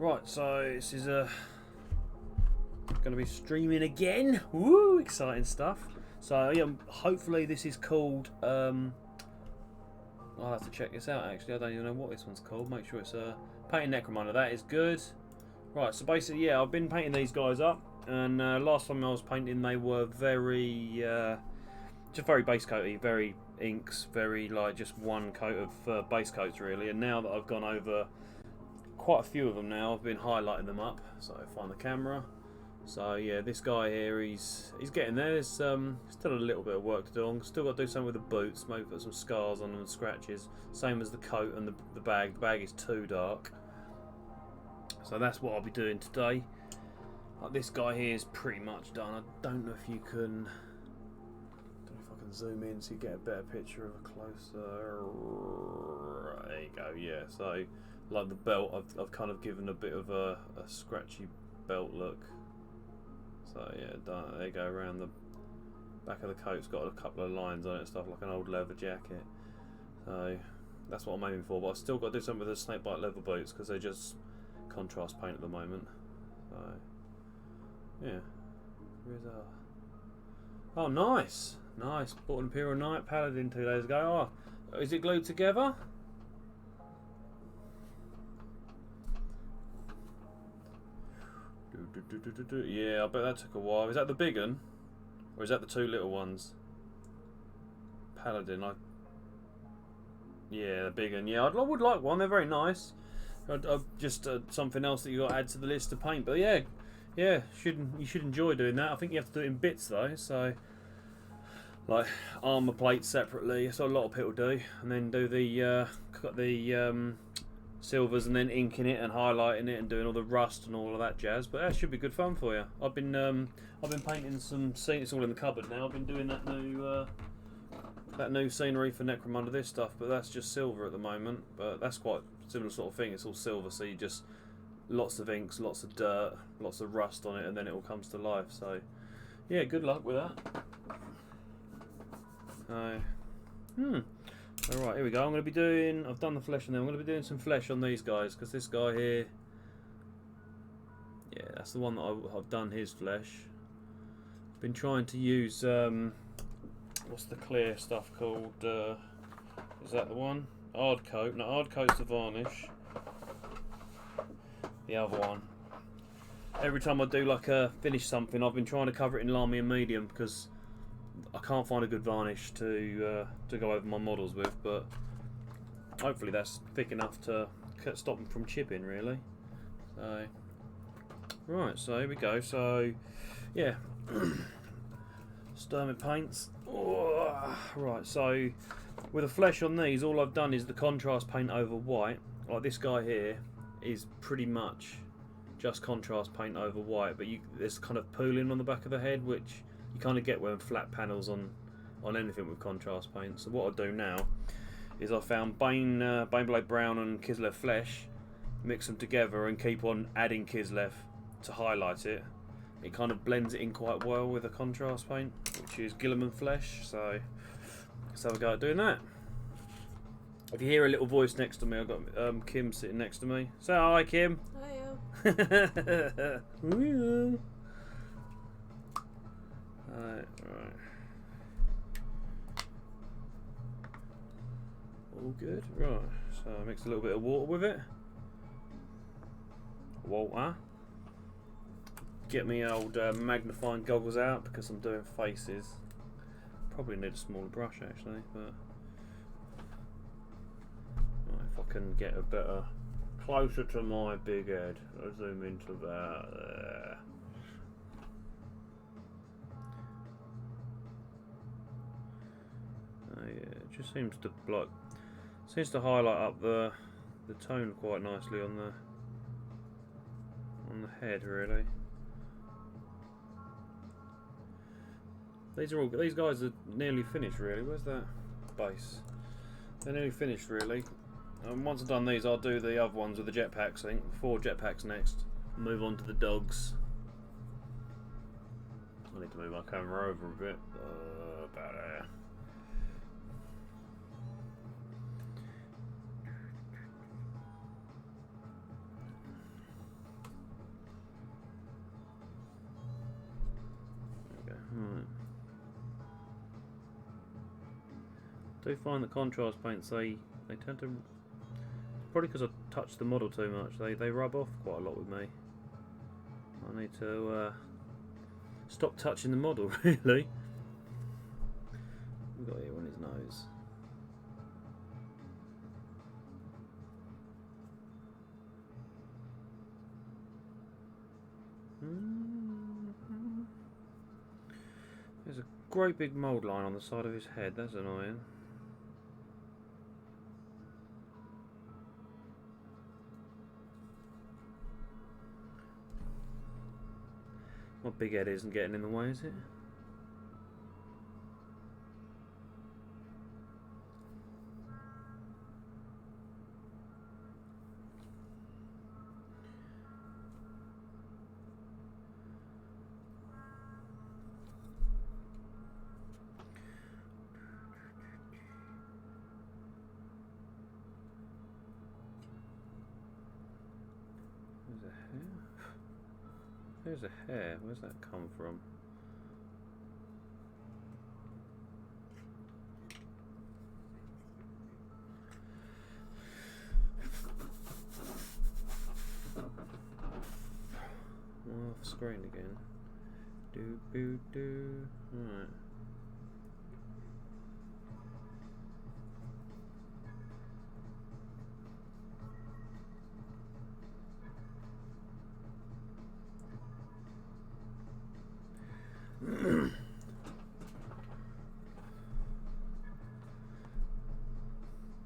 Right, so this is going to be streaming again. Woo, exciting stuff. So yeah, hopefully this is called. I'll have to check this out. Actually, I don't even know what this one's called. Make sure it's painting necromunda. That is good. Right, so basically, yeah, I've been painting these guys up, and last time I was painting, they were very, just very base coaty, very inks, very like just one coat of base coats really. And now that I've gone over quite a few of them now, I've been highlighting them up. So find the camera. So yeah, this guy here, he's getting there. There's still a little bit of work to do. I'm still got to do something with the boots, maybe put some scars on them and scratches. Same as the coat and the bag. The bag is too dark. So that's what I'll be doing today. Like this guy here is pretty much done. I don't know if you can. I don't know if I can zoom in so you get a better picture of a closer. There you go. Yeah. So like the belt, I've kind of given a bit of a scratchy belt look. So yeah, done. There you go. Around the back of the coat's got a couple of lines on it and stuff, like an old leather jacket. So that's what I'm aiming for. But I've still got to do something with the snakebite leather boots because they're just contrast paint at the moment. So yeah, here's our. Oh, nice. Bought an Imperial Knight Paladin 2 days ago. Oh, is it glued together? Yeah, I bet that took a while. Is that the big one? Or is that the two little ones? Paladin, yeah, the big one. Yeah, I would like one. They're very nice. Just something else that you got to add to the list to paint. But yeah, you should enjoy doing that. I think you have to do it in bits though. So like armor plates separately. So a lot of people do, and then do the silvers and then inking it and highlighting it and doing all the rust and all of that jazz. But that should be good fun for you. I've been painting some scenery. It's all in the cupboard now. I've been doing that new scenery for Necromunda, this stuff, but that's just silver at the moment. But that's quite a similar sort of thing. It's all silver, so you just lots of inks, lots of dirt, lots of rust on it, and then it all comes to life. So yeah, good luck with that. Alright, here we go. I'm going to be doing. I've done the flesh on them. I'm going to be doing some flesh on these guys because this guy here. Yeah, that's the one that I've done his flesh. Been trying to use. What's the clear stuff called? Is that the one? Hard coat. No, hard coat's the varnish. The other one. Every time I do like finish something, I've been trying to cover it in Lamy and medium because I can't find a good varnish to go over my models with. But hopefully that's thick enough to stop them from chipping, really. So right, so here we go. So yeah. Sturmid paints. Oh, right, so with the flesh on these, all I've done is the contrast paint over white. Like this guy here is pretty much just contrast paint over white, but there's kind of pooling on the back of the head, which you kind of get when flat panels on anything with contrast paint. So what I do now is I found Baneblade Brown and Kislev Flesh, mix them together and keep on adding Kislev to highlight it. It kind of blends it in quite well with a contrast paint, which is Guilliman Flesh. So let's have a go at doing that. If you hear a little voice next to me, I've got Kim sitting next to me. Say hi, Kim. Hiya. Right. All good. Right. So I mix a little bit of water with it. Water. Get me old magnifying goggles out because I'm doing faces. Probably need a smaller brush actually, but right, if I can get a better closer to my big head, I'll zoom into that there. Oh yeah, it just seems to highlight up the tone quite nicely on the head really. These guys are nearly finished really. Where's that base? They're nearly finished really. Once I've done these, I'll do the other ones with the jetpacks. I think 4 jetpacks next. Move on to the dogs. I need to move my camera over a bit. About there. do find that contrast paints, they tend to, probably because I touched the model too much, they rub off quite a lot with me. I need to stop touching the model, really. We've got here on his nose. There's a great big mould line on the side of his head, that's annoying. My big head isn't getting in the way, is it? There's a hair. Where's that come from? Off screen again. Do boo do. Right.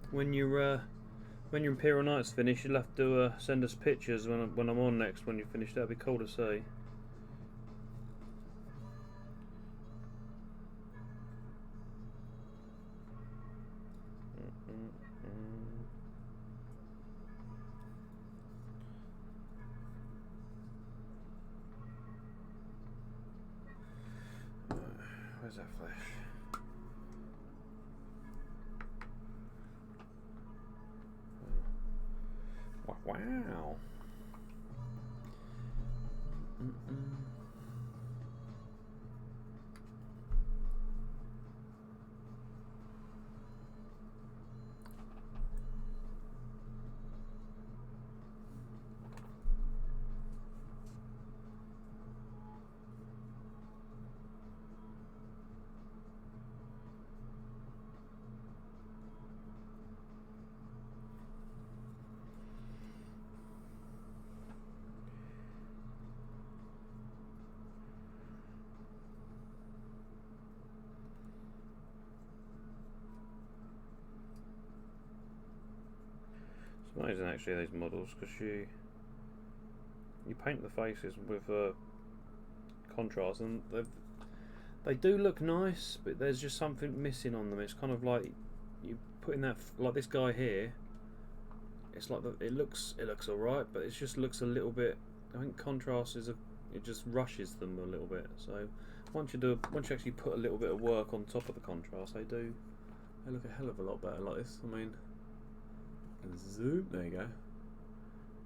When your Imperial Knight's finished, you'll have to send us pictures when I'm on next. When you finish, that'd be cool to see. Where's that flash? Wow. It's amazing actually, these models, because you paint the faces with contrast, and they do look nice, but there's just something missing on them. It's kind of like you putting that, like this guy here. It's like it looks alright, but it just looks a little bit. I think contrast it just rushes them a little bit. So once you actually put a little bit of work on top of the contrast, they look a hell of a lot better like this. I mean, zoom, there you go.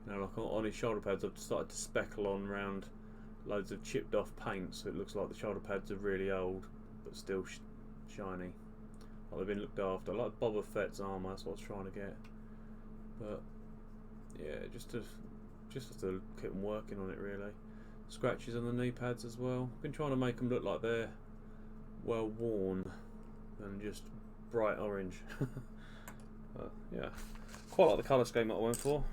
You know, like on his shoulder pads, I've started to speckle on round loads of chipped off paint, so it looks like the shoulder pads are really old but still shiny. Like they've been looked after. Like Boba Fett's armour, that's what I was trying to get. But yeah, just have to keep them working on it really. Scratches on the knee pads as well. Been trying to make them look like they're well worn and just bright orange. But yeah, quite like the colour scheme that I went for.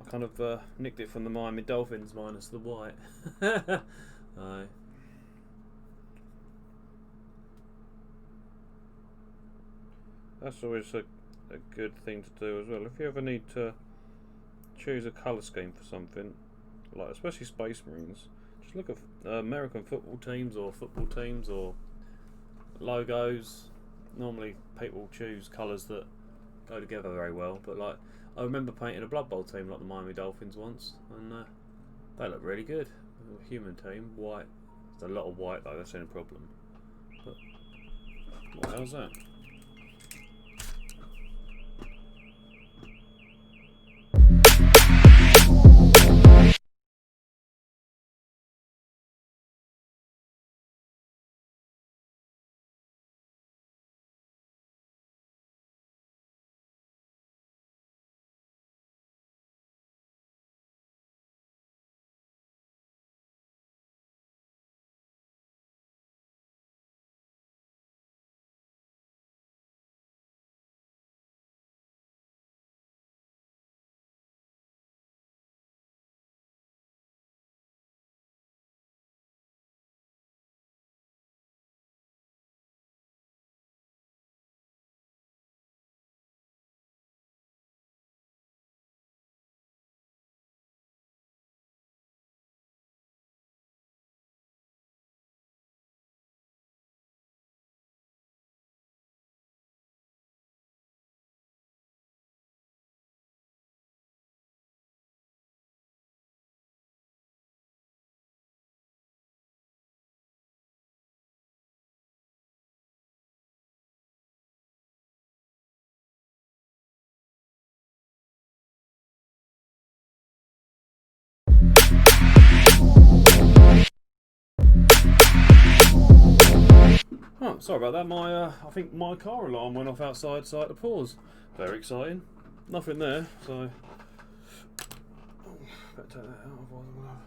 I kind of nicked it from the Miami Dolphins minus the white. Aye. That's always a good thing to do as well. If you ever need to choose a colour scheme for something, like especially Space Marines, just look at American football teams or logos. Normally people choose colours that go together very well, but like I remember painting a Blood Bowl team like the Miami Dolphins once, and they look really good. A human team, white. There's a lot of white though, that's the only problem. But what the hell's that? sorry about that. My I think my car alarm went off outside, so I had to pause. Very exciting. Nothing there, so. Oh, better take that out. Otherwise I'm gonna.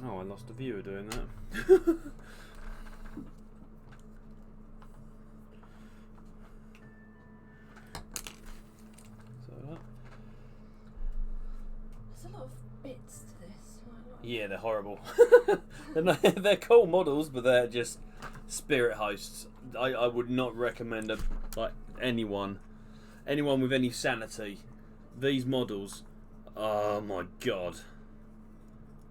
Oh, I lost a viewer doing that. There's a lot of bits to this. Yeah, they're horrible. They're cool models, but they're just spirit hosts. I would not recommend anyone with any sanity. These models, oh my god,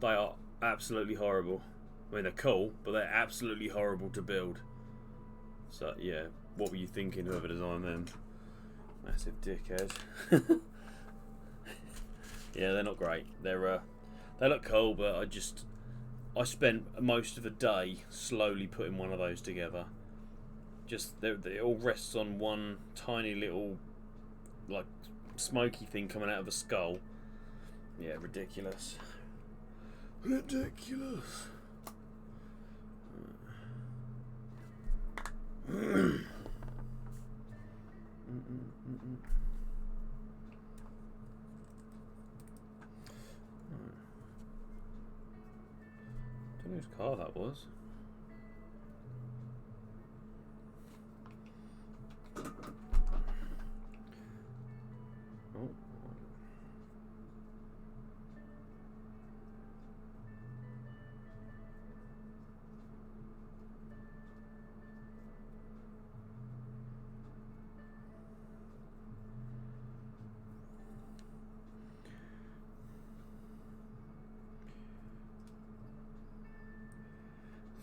they are absolutely horrible. I mean, they're cool, but they're absolutely horrible to build. So yeah, what were you thinking, whoever designed them? Massive dickhead. Yeah, they're not great. They look cool, but I spent most of a day slowly putting one of those together. Just it all rests on one tiny little like smoky thing coming out of a skull. Yeah, ridiculous. Ridiculous. I don't know whose car that was. Oh.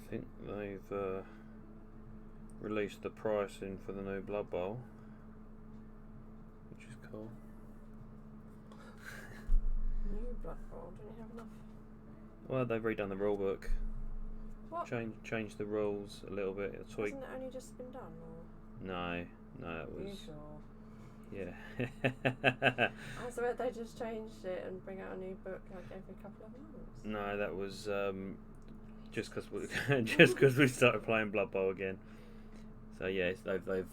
I think they've released the pricing for the new Blood Bowl, which is cool. New Blood Bowl, don't you have enough? Well, they've redone the rule book. What? Changed the rules a little bit. Hasn't it only just been done? Or? No, that was. Are you sure? Yeah. I swear they just changed it and bring out a new book like every couple of months. No, that was just because we started playing Blood Bowl again. So yeah, they've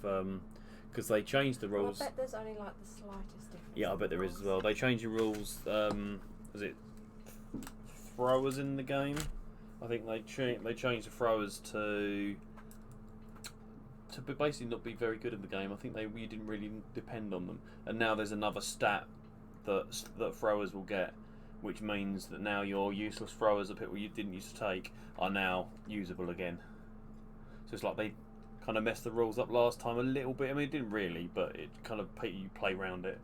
because they changed the rules. Well, I bet there's only like the slightest difference. Yeah, I bet there is as well. They changed the rules. Was it throwers in the game? I think they changed the throwers to basically not be very good in the game. I think you didn't really depend on them, and now there's another stat that throwers will get, which means that now your useless throwers, the people you didn't used to take, are now usable again. So it's like they kind of messed the rules up last time a little bit. I mean, it didn't really, but it kind of you play around it.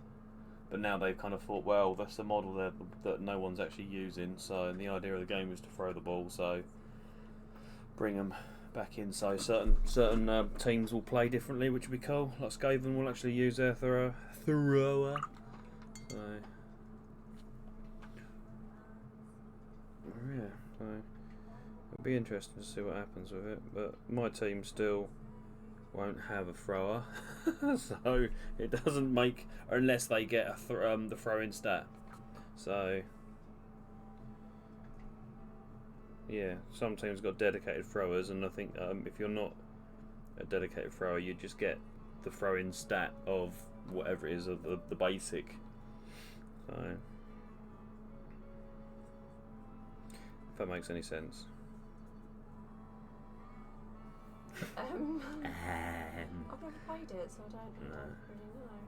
But now they've kind of thought, well, that's the model there that no one's actually using. So the idea of the game is to throw the ball. So bring them back in. So certain teams will play differently, which will be cool. Like Skaven will actually use their thrower. So yeah, so it'll be interesting to see what happens with it. But my team still won't have a thrower, so it doesn't make unless they get the throw-in stat. So yeah, some teams got dedicated throwers, and I think if you're not a dedicated thrower, you just get the throw-in stat of whatever it is of the basic. So if that makes any sense. I've never played it, so I don't really know.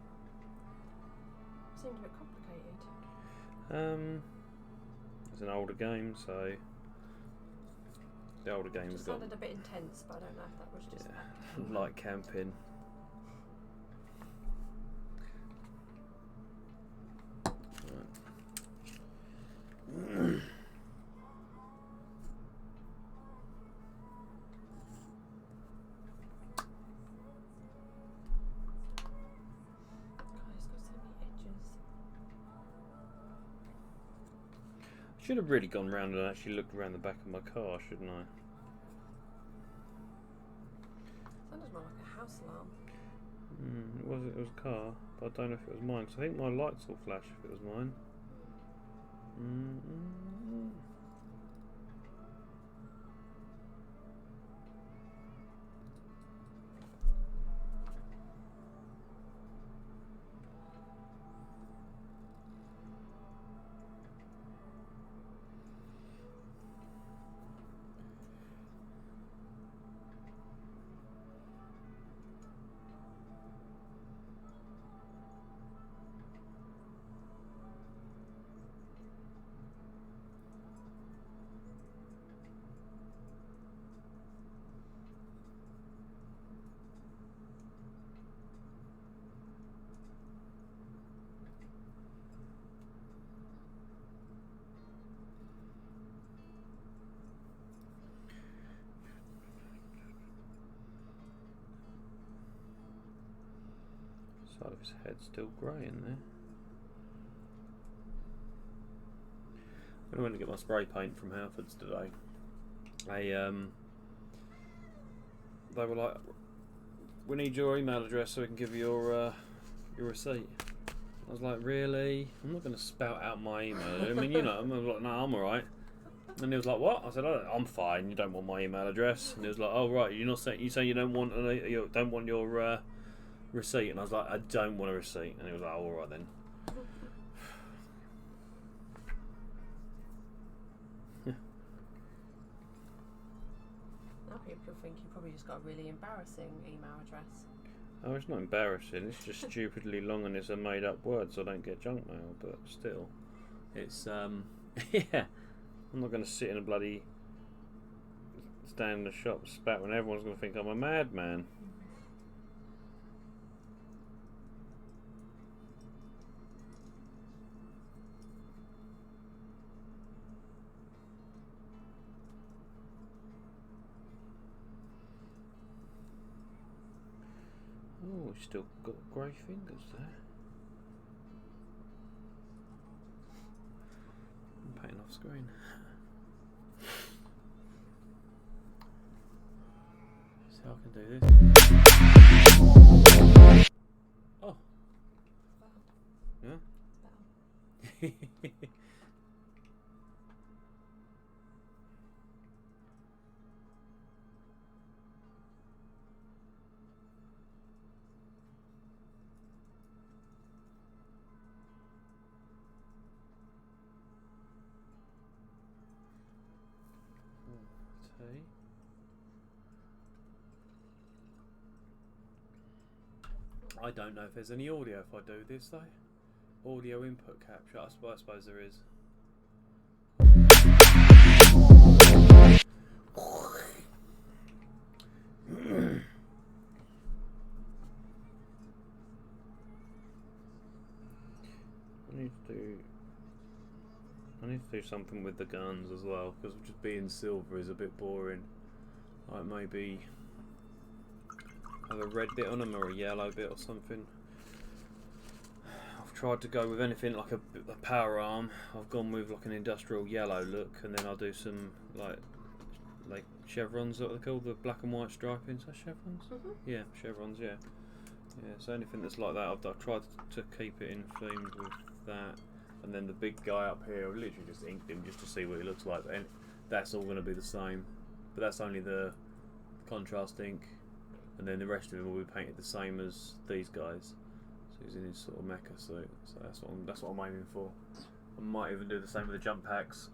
It seemed a bit complicated. It's an older game, so the older games It sounded a bit intense, but I don't know if that was just like camping. Should have really gone round and actually looked around the back of my car, shouldn't I? Sounded more like a house alarm. It was a car, but I don't know if it was mine, because I think my lights will flash if it was mine. Mm-mm. Side of his head's still grey in there. I went to get my spray paint from Halfords today. They were like, "We need your email address so we can give you your receipt." I was like, "Really? I'm not going to spout out my email. I mean, you know." I'm like, "No, I'm alright." And he was like, "What?" I said, "I'm fine. You don't want my email address." And he was like, "Oh right, you're not saying you don't want your receipt?" And I was like, "I don't want a receipt." And he was like, "Oh, all right then." Now people think you probably just got a really embarrassing email address. Oh, it's not embarrassing. It's just stupidly long and it's a made-up word, so I don't get junk mail. But still, it's yeah. I'm not going to sit in a bloody stand in the shop spat when everyone's going to think I'm a madman. Oh, he's still got grey fingers there. I'm painting off screen. So I can do this. Oh. Yeah? Tea. I don't know if there's any audio if I do this though. Audio input capture. I suppose there is. I need to do something with the guns as well, because just being silver is a bit boring. Like maybe have a red bit on them or a yellow bit or something. I've tried to go with anything like a power arm. I've gone with like an industrial yellow look, and then I'll do some like chevrons, what they call the black and white striping. Is that chevrons? Mm-hmm. Yeah, chevrons. Yeah. Yeah. So anything that's like that, I've tried to keep it in theme with that. And then the big guy up here, I've literally just inked him just to see what he looks like. And that's all going to be the same, but that's only the contrast ink, and then the rest of him will be painted the same as these guys. So he's in his sort of mecha suit. So that's what I'm aiming for. I might even do the same with the jump packs.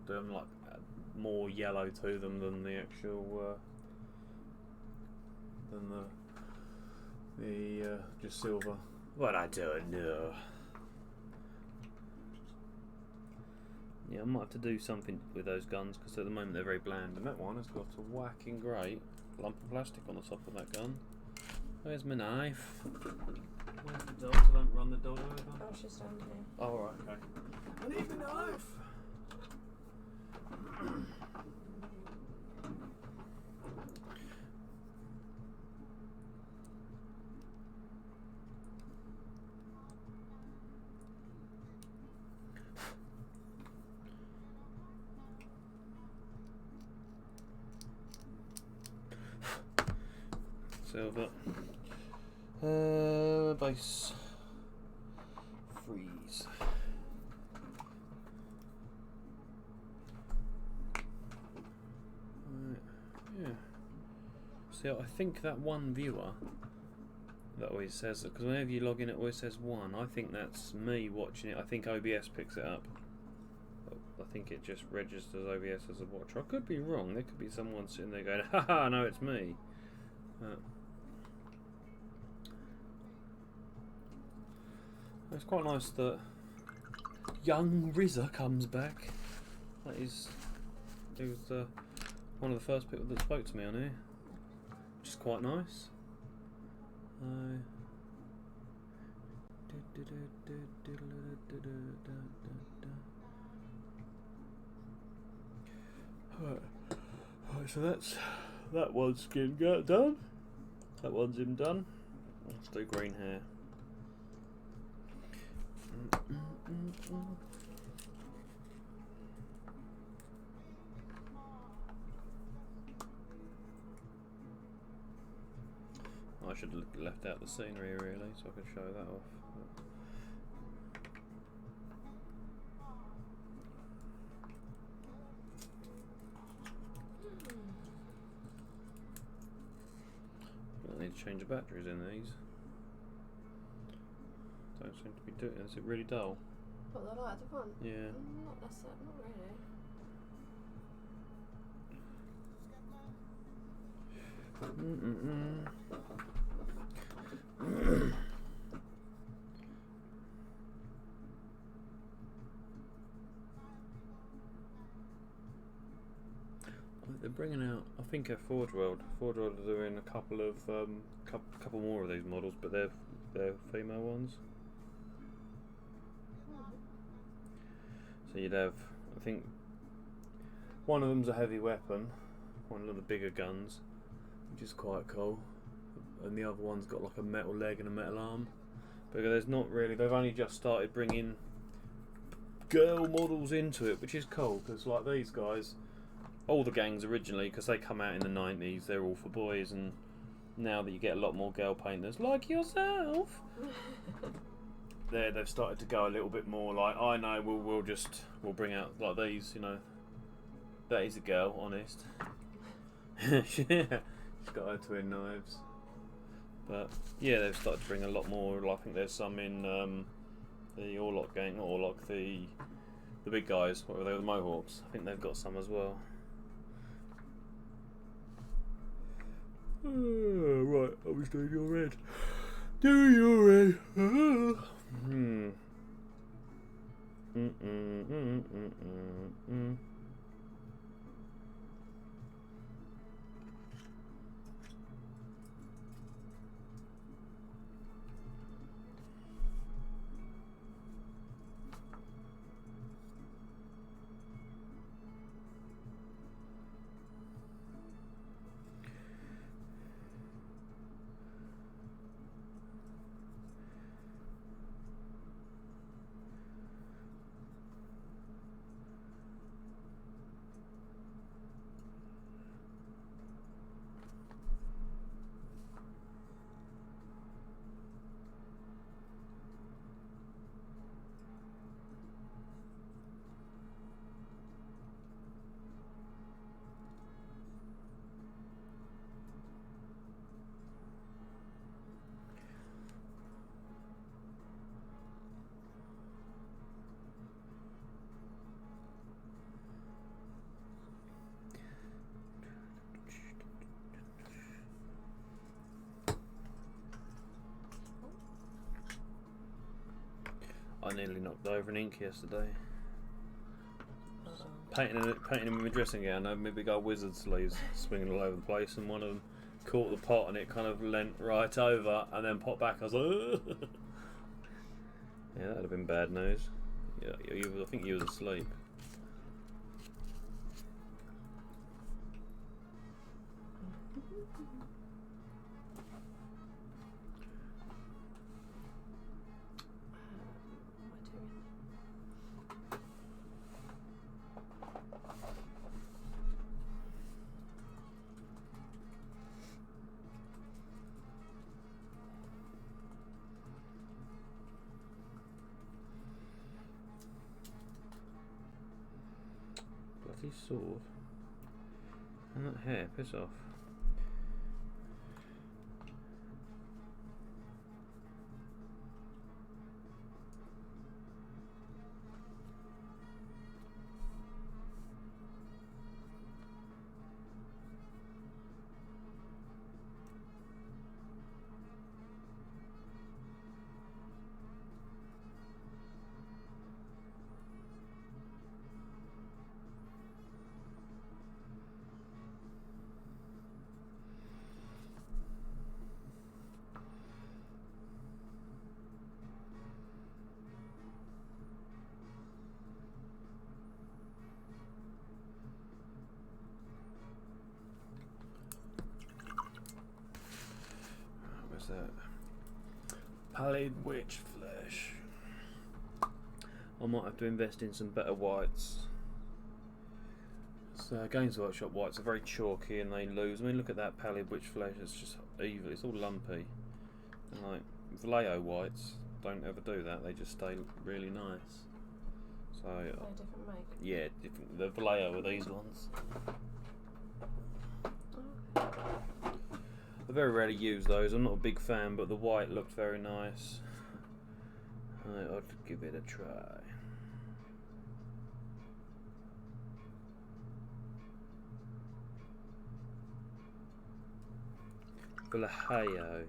Do them like more yellow to them than the actual than the just silver. What I don't know. Yeah, I might have to do something with those guns because at the moment they're very bland. And that one has got a whacking great lump of plastic on the top of that gun. Where's my knife? Where's the dog? So don't run the dog over. Oh, she's down here. Oh, right, okay. I need the knife! Silver. Base. Freeze. See, I think that one viewer that always says it, because whenever you log in it always says 1. I think that's me watching it. I think OBS picks it up. I think it just registers OBS as a watcher. I could be wrong. There could be someone sitting there going, haha, no, it's me. It's quite nice that young RZA comes back. He was one of the first people that spoke to me on here, which is quite nice. Right, so that one's skin done. That one's him done. Let's do green hair. I should have left out the scenery really, so I could show that off. I need to change the batteries in these. Don't seem to be doing it. Is it really dull? What, the light at the front? Yeah. Not necessarily, not really. They're bringing out, I think, a Forge World. Forge World are doing a couple more of these models, but they're female ones. So you'd have, I think, one of them's a heavy weapon, one of the bigger guns, which is quite cool, and the other one's got like a metal leg and a metal arm. But there's not really, they've only just started bringing girl models into it, which is cool, because like these guys, all the gangs originally, because they come out in the 90s, they're all for boys, and now that you get a lot more girl painters like yourself, they've started to go a little bit more like, I know, we'll bring out like these, you know, that is a girl, honest. She's got her twin knives. But yeah, they've started to bring a lot more. I think there's some in the Orlock gang, not Orlock, the big guys, what were they, the Mohawks. I think they've got some as well. Right, I was doing your red. Do your red. I nearly knocked over an ink yesterday. Painting him in my dressing gown. I had my big old wizard sleeves swinging all over the place, and one of them caught the pot and it kind of leant right over and then popped back. I was like, ugh. Yeah, that would have been bad news. Yeah, I think you was asleep. Bloody sword. And that hair, piss off. pallid witch flesh. I might have to invest in some better whites. So Games Workshop whites are very chalky and they lose. I mean, look at that pallid witch flesh. It's just evil. It's all lumpy. And like Vallejo whites don't ever do that. They just stay really nice. So They're a different make. yeah, different. The Vallejo are these ones. I very rarely use those. I'm not a big fan, but the white looked very nice. I ought to give it a try. Vallejo.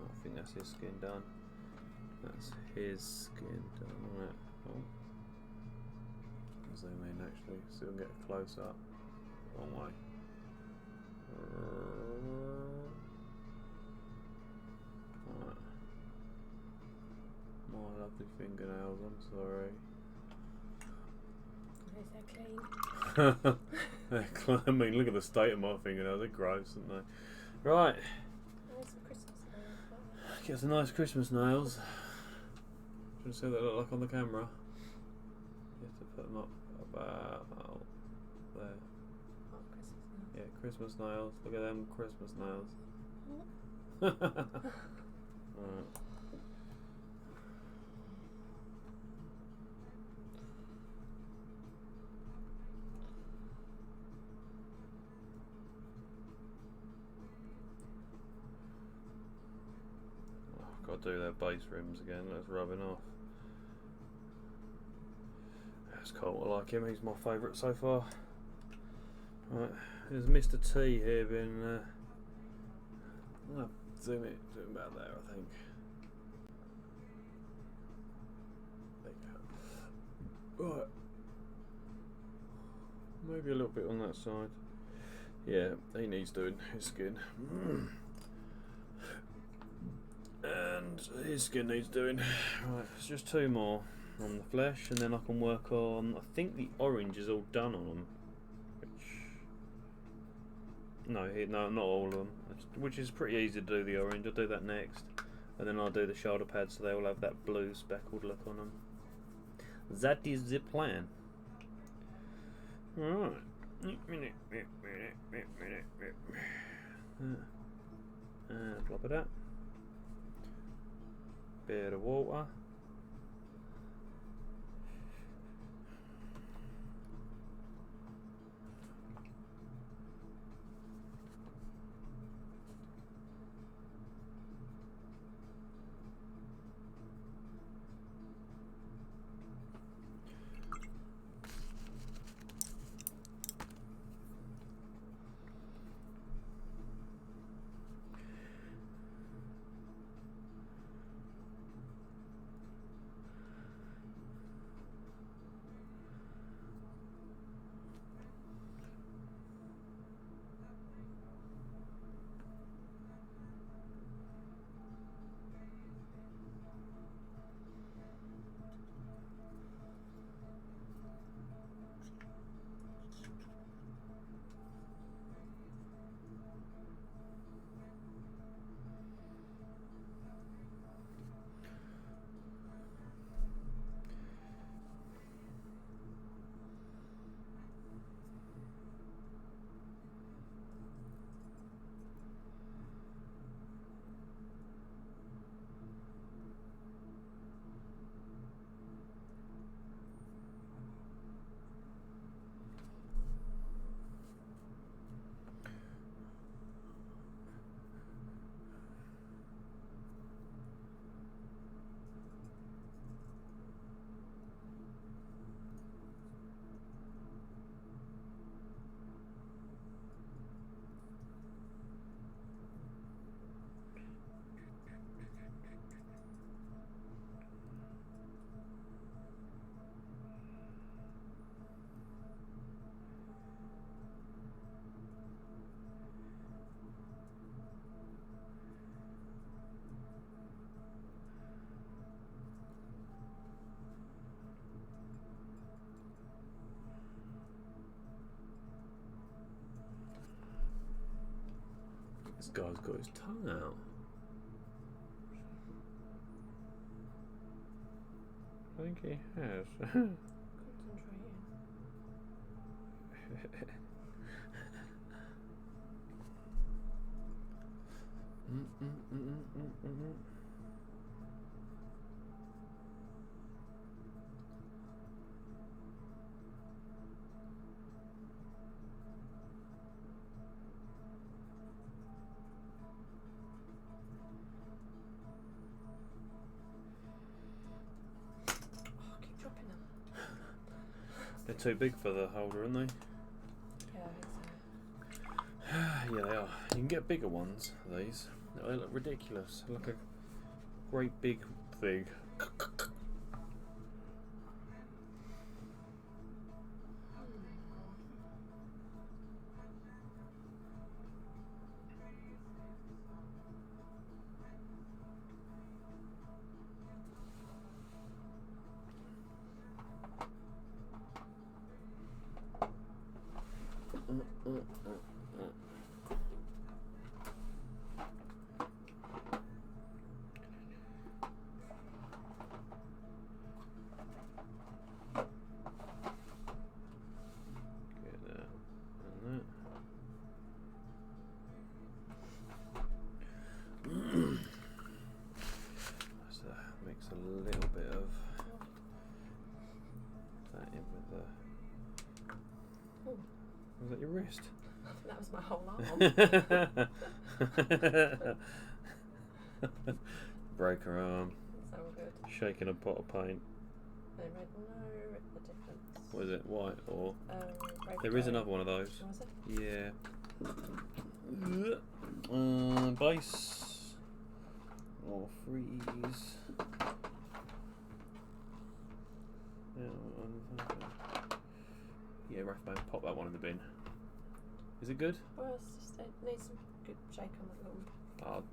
I think that's his skin done. That's his skin done. Alright. Oh. Zoom in actually, so we can get a close up. Long way. Alright. My lovely fingernails, I'm sorry. They're so clean. I mean, look at the state of my fingernails, they're gross, aren't they? Right. There's some Christmas nails. Get some nice Christmas nails. Do you want to see what they look like on the camera? You have to put them up about there. Oh, Christmas nails. Yeah, Christmas nails. Look at them Christmas nails. Right. Got to do their base rims again. That's rubbing off. That's cool. I like him. He's my favourite so far. Right, there's Mr. T here being. I'll zoom about there, I think. There you go. Right. Maybe a little bit on that side. Yeah, he needs doing his skin. And his skin needs doing. Right, it's just two more on the flesh, and then I can work on. I think the orange is all done on them. No, not all of them. Which is pretty easy to do the orange. I'll do that next, and then I'll do the shoulder pads, so they all have that blue speckled look on them. That is the plan. Right. Drop it out. Bit of water. This guy's got his tongue out. I think he has. Concentrating. They're too big for the holder, aren't they? Yeah, I think so. Yeah, they are. You can get bigger ones, these. They look ridiculous. Like a great big thing. Mix a little bit of that in with the. Ooh. Was that your wrist? I think that was my whole arm. Break her arm. That's all good. Shaking a pot of paint. They made no difference. What is it? White or? There There is another one of those. Was it? Yeah. Base. Or freeze. Yeah, Rathbone, pop that one in the bin. Is it good? Well, it's just, it needs some good shake on that little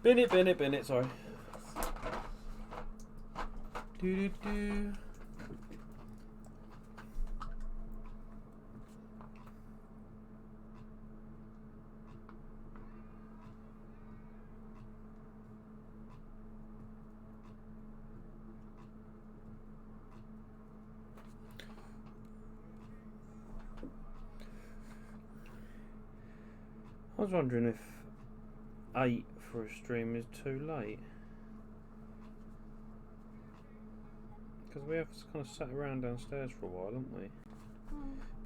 Bin it. Bin it, sorry. Do. I was wondering if 8 for a stream is too late. Because we have kind of sat around downstairs for a while, haven't we?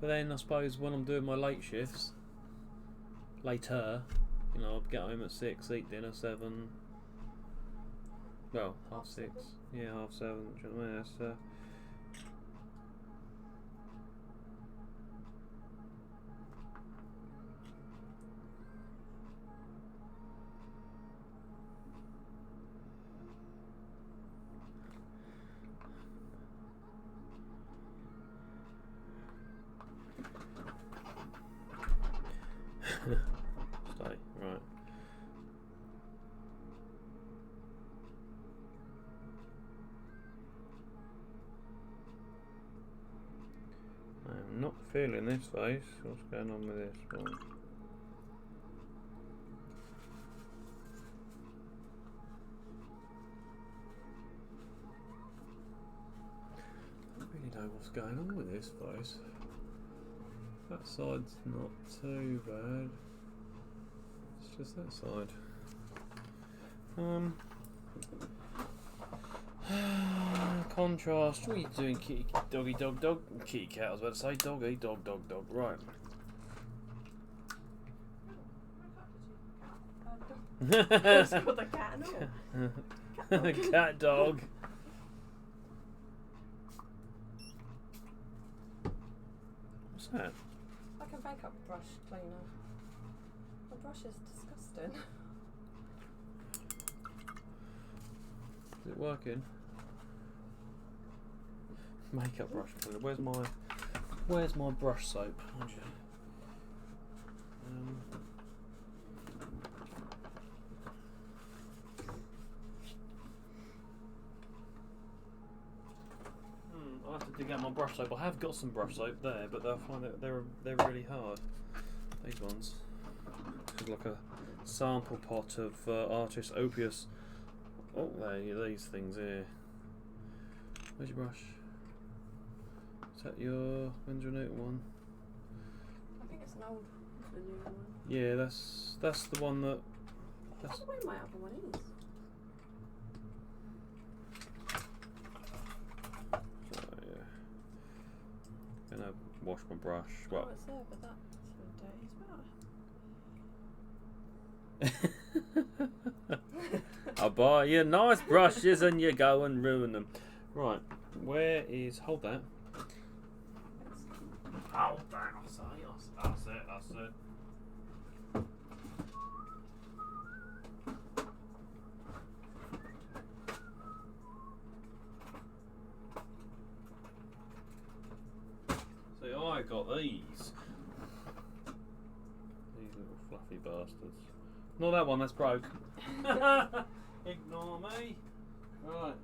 But then I suppose when I'm doing my late shifts, later, you know, I'd get home at 6, eat dinner 7. Well, half 6. Yeah, half 7. Do you know what I mean? That's, stay, right. I'm not feeling this face. What's going on with this one? I don't really know what's going on with this face. That side's not too bad. It's just that side. Contrast. What are you doing, kitty doggy dog dog? Kitty cat. I was about to say doggy dog dog dog. Right. It's called a cat and all. Cat dog. What's that? Like a makeup brush cleaner. The brush is disgusting. Is it working? Makeup brush cleaner. Where's my brush soap? I'll have to dig out my brush soap. I have got some brush soap there, but I find that they're really hard. These ones. It's like a sample pot of Artis Opus. Oh, there, these things here. Where's your brush? Is that your Winsor & Newton one? I think it's an old Winsor & Newton one. Yeah, that's the one that. I don't know where my other one is. So, yeah. Gonna wash my brush. Well, Oh, it's there, but that's dirty as well. I'll buy you nice brushes and you go and ruin them. Right, where is. Hold that. Hold that, I say. That's it. See, I got these. These little fluffy bastards. Not that one, that's broke. Ignore me. Right.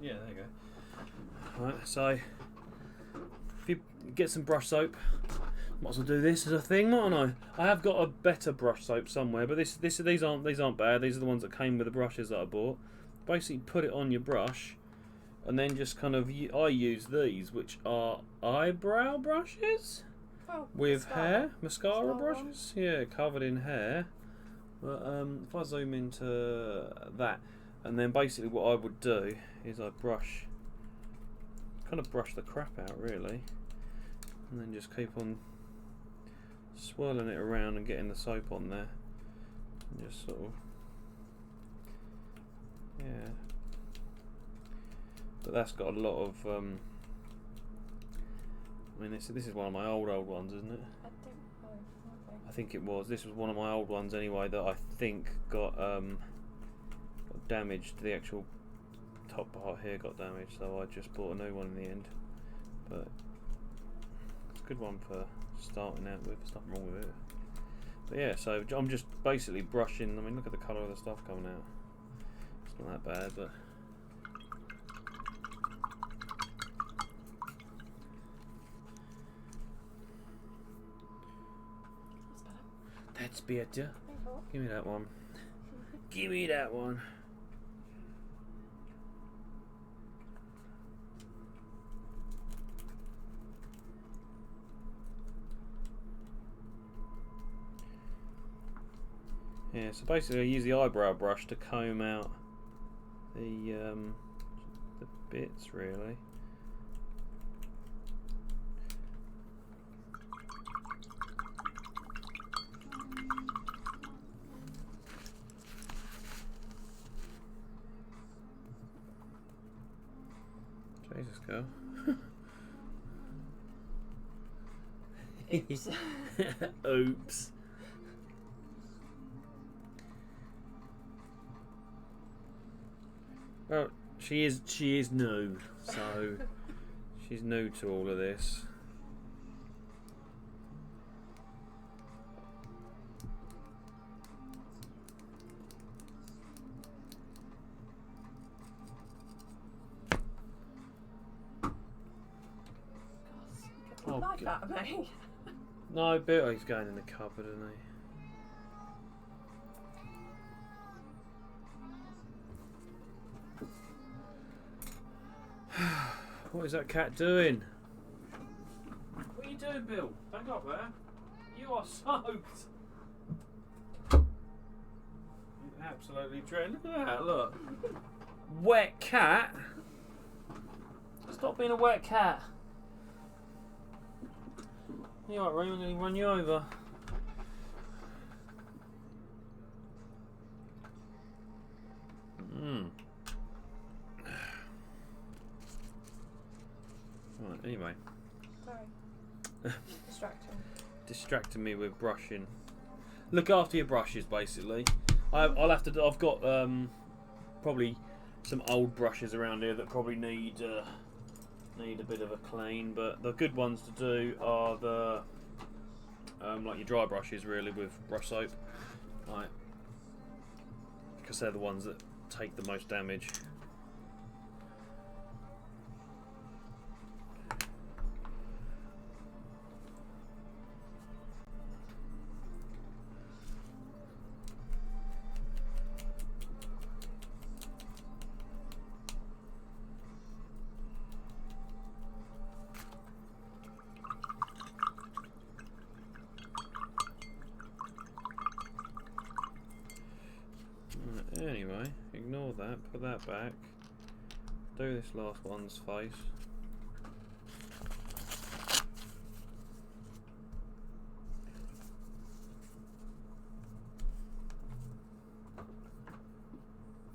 Yeah, there you go. Right, so if you get some brush soap, might as well do this as a thing, mightn't I? I have got a better brush soap somewhere, but these aren't bad. These are the ones that came with the brushes that I bought. Basically, put it on your brush, and then just kind of I use these, which are eyebrow brushes. Oh, With mascara Mascara brushes, yeah, covered in hair. But if I zoom into that, and then basically what I would do is I brush the crap out really, and then just keep on swirling it around and getting the soap on there, and just sort of, yeah. But that's got a lot of. I mean, this is one of my old ones, isn't it? I don't know. Okay. I think it was. This was one of my old ones anyway that I think got damaged. The actual top part here got damaged, so I just bought a new one in the end. But it's a good one for starting out with. There's nothing wrong with it. But yeah, so I'm just basically brushing. I mean, look at the colour of the stuff coming out. It's not that bad, but. That's better. Give me that one. Give me that one. Yeah, so basically I use the eyebrow brush to comb out the bits really. Jesus, girl. Oops. Oops. Well, she is new, so she's new to all of this. Oh, like God. that, mate. No, but he's going in the cupboard, isn't he? What is that cat doing? What are you doing, Bill? Back up there. You are soaked. You're absolutely drenched. Look at that, look. Wet cat. Stop being a wet cat. You alright, Ray? I'm going to run you over. Right, anyway. Sorry. Distracting me with brushing. Look after your brushes, basically. I'll have to. I've got probably some old brushes around here that probably need a bit of a clean. But the good ones to do are the like your dry brushes, really, with brush soap, right? Because they're the ones that take the most damage. put that back. Do this last one's face.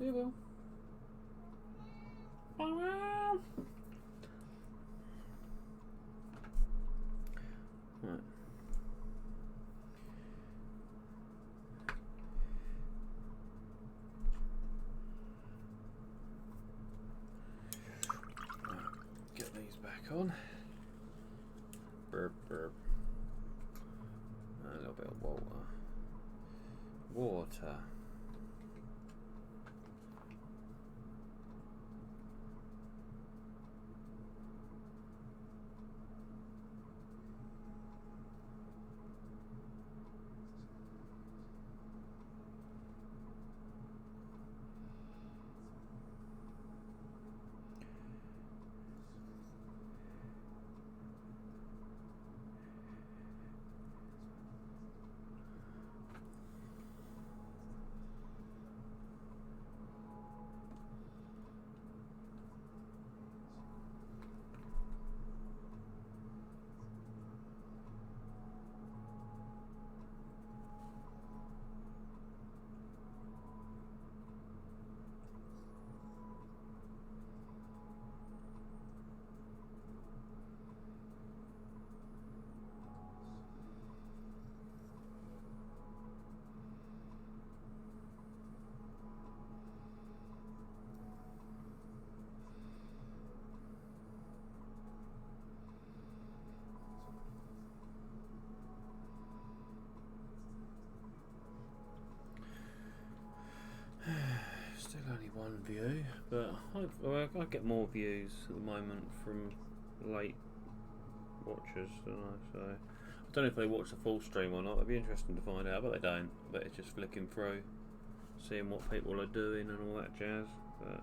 You will. Right. Get these back on. Burp, burp. A little bit of water. Water. Still only one view, but I get more views at the moment from late watchers, don't I? So I don't know if they watch the full stream or not. It'd be interesting to find out, but they don't. But it's just flicking through, seeing what people are doing and all that jazz. But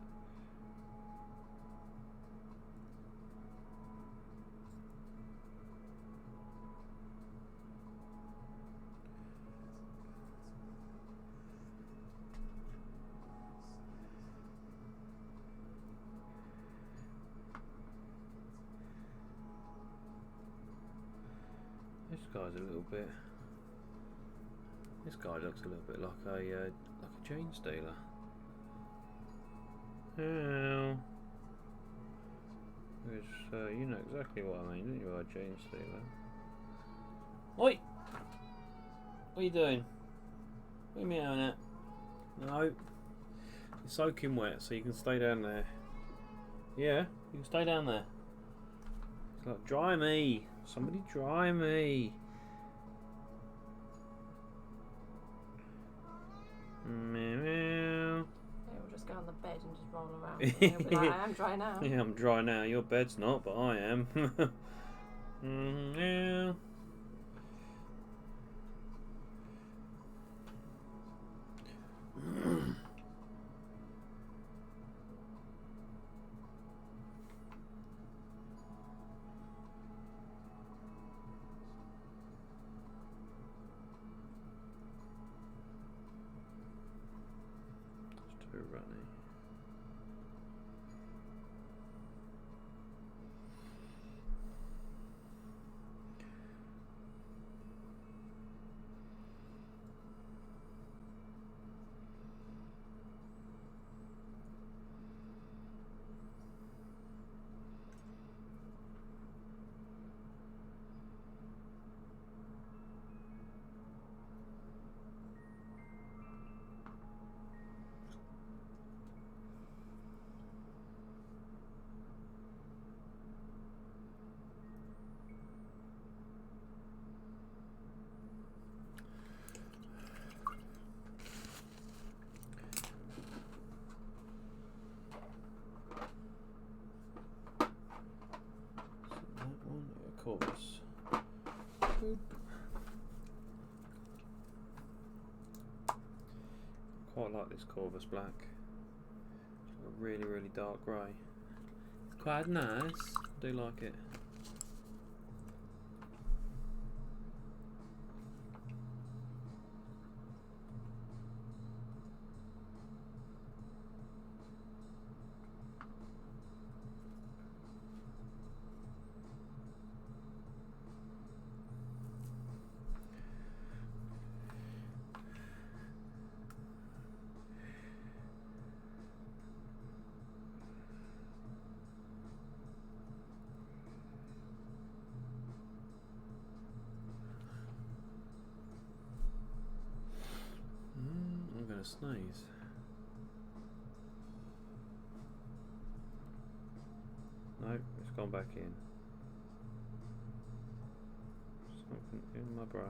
this guy's a little bit. This guy looks a little bit like a chain stealer. Oh. You know exactly what I mean, don't you, a chain stealer? Oi! What are you doing? What are you meowing at? No. You're soaking wet, so you can stay down there. Yeah, you can stay down there. It's like, dry me! Somebody dry me! Meow meow. Yeah, we'll just go on the bed and just roll around. And he'll be like, I am dry now. Yeah, I'm dry now. Your bed's not, but I am. Yeah. It's too runny. Corvus. Boop. Quite like this Corvus black. It's like a really, really dark grey. It's quite nice. I do like it. sneeze. No, it's gone back in. Something in my brush.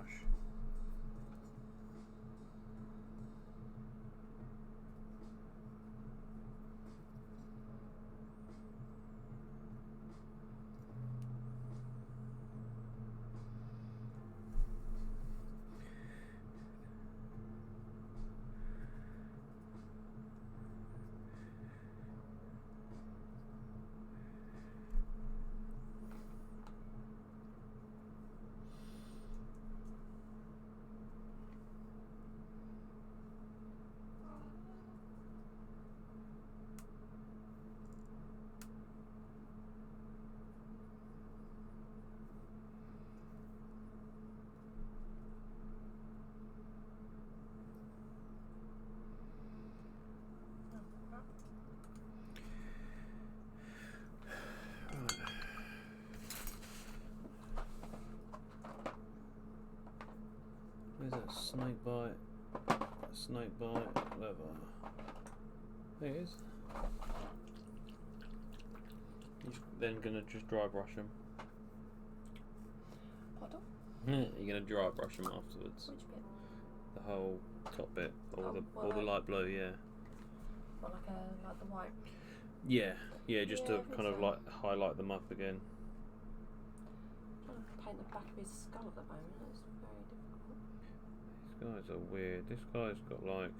Where's that snake bite? Snake bite leather. There it is. You're then gonna just dry brush them. Pardon? You're gonna dry brush them afterwards. Which bit? The whole top bit, all well, the light blue, yeah. What, like the white? Yeah, just Yeah, to kind of like highlight them up again. I'm trying to paint the back of his skull at the moment. It's very difficult. These guys are weird. This guy's got like,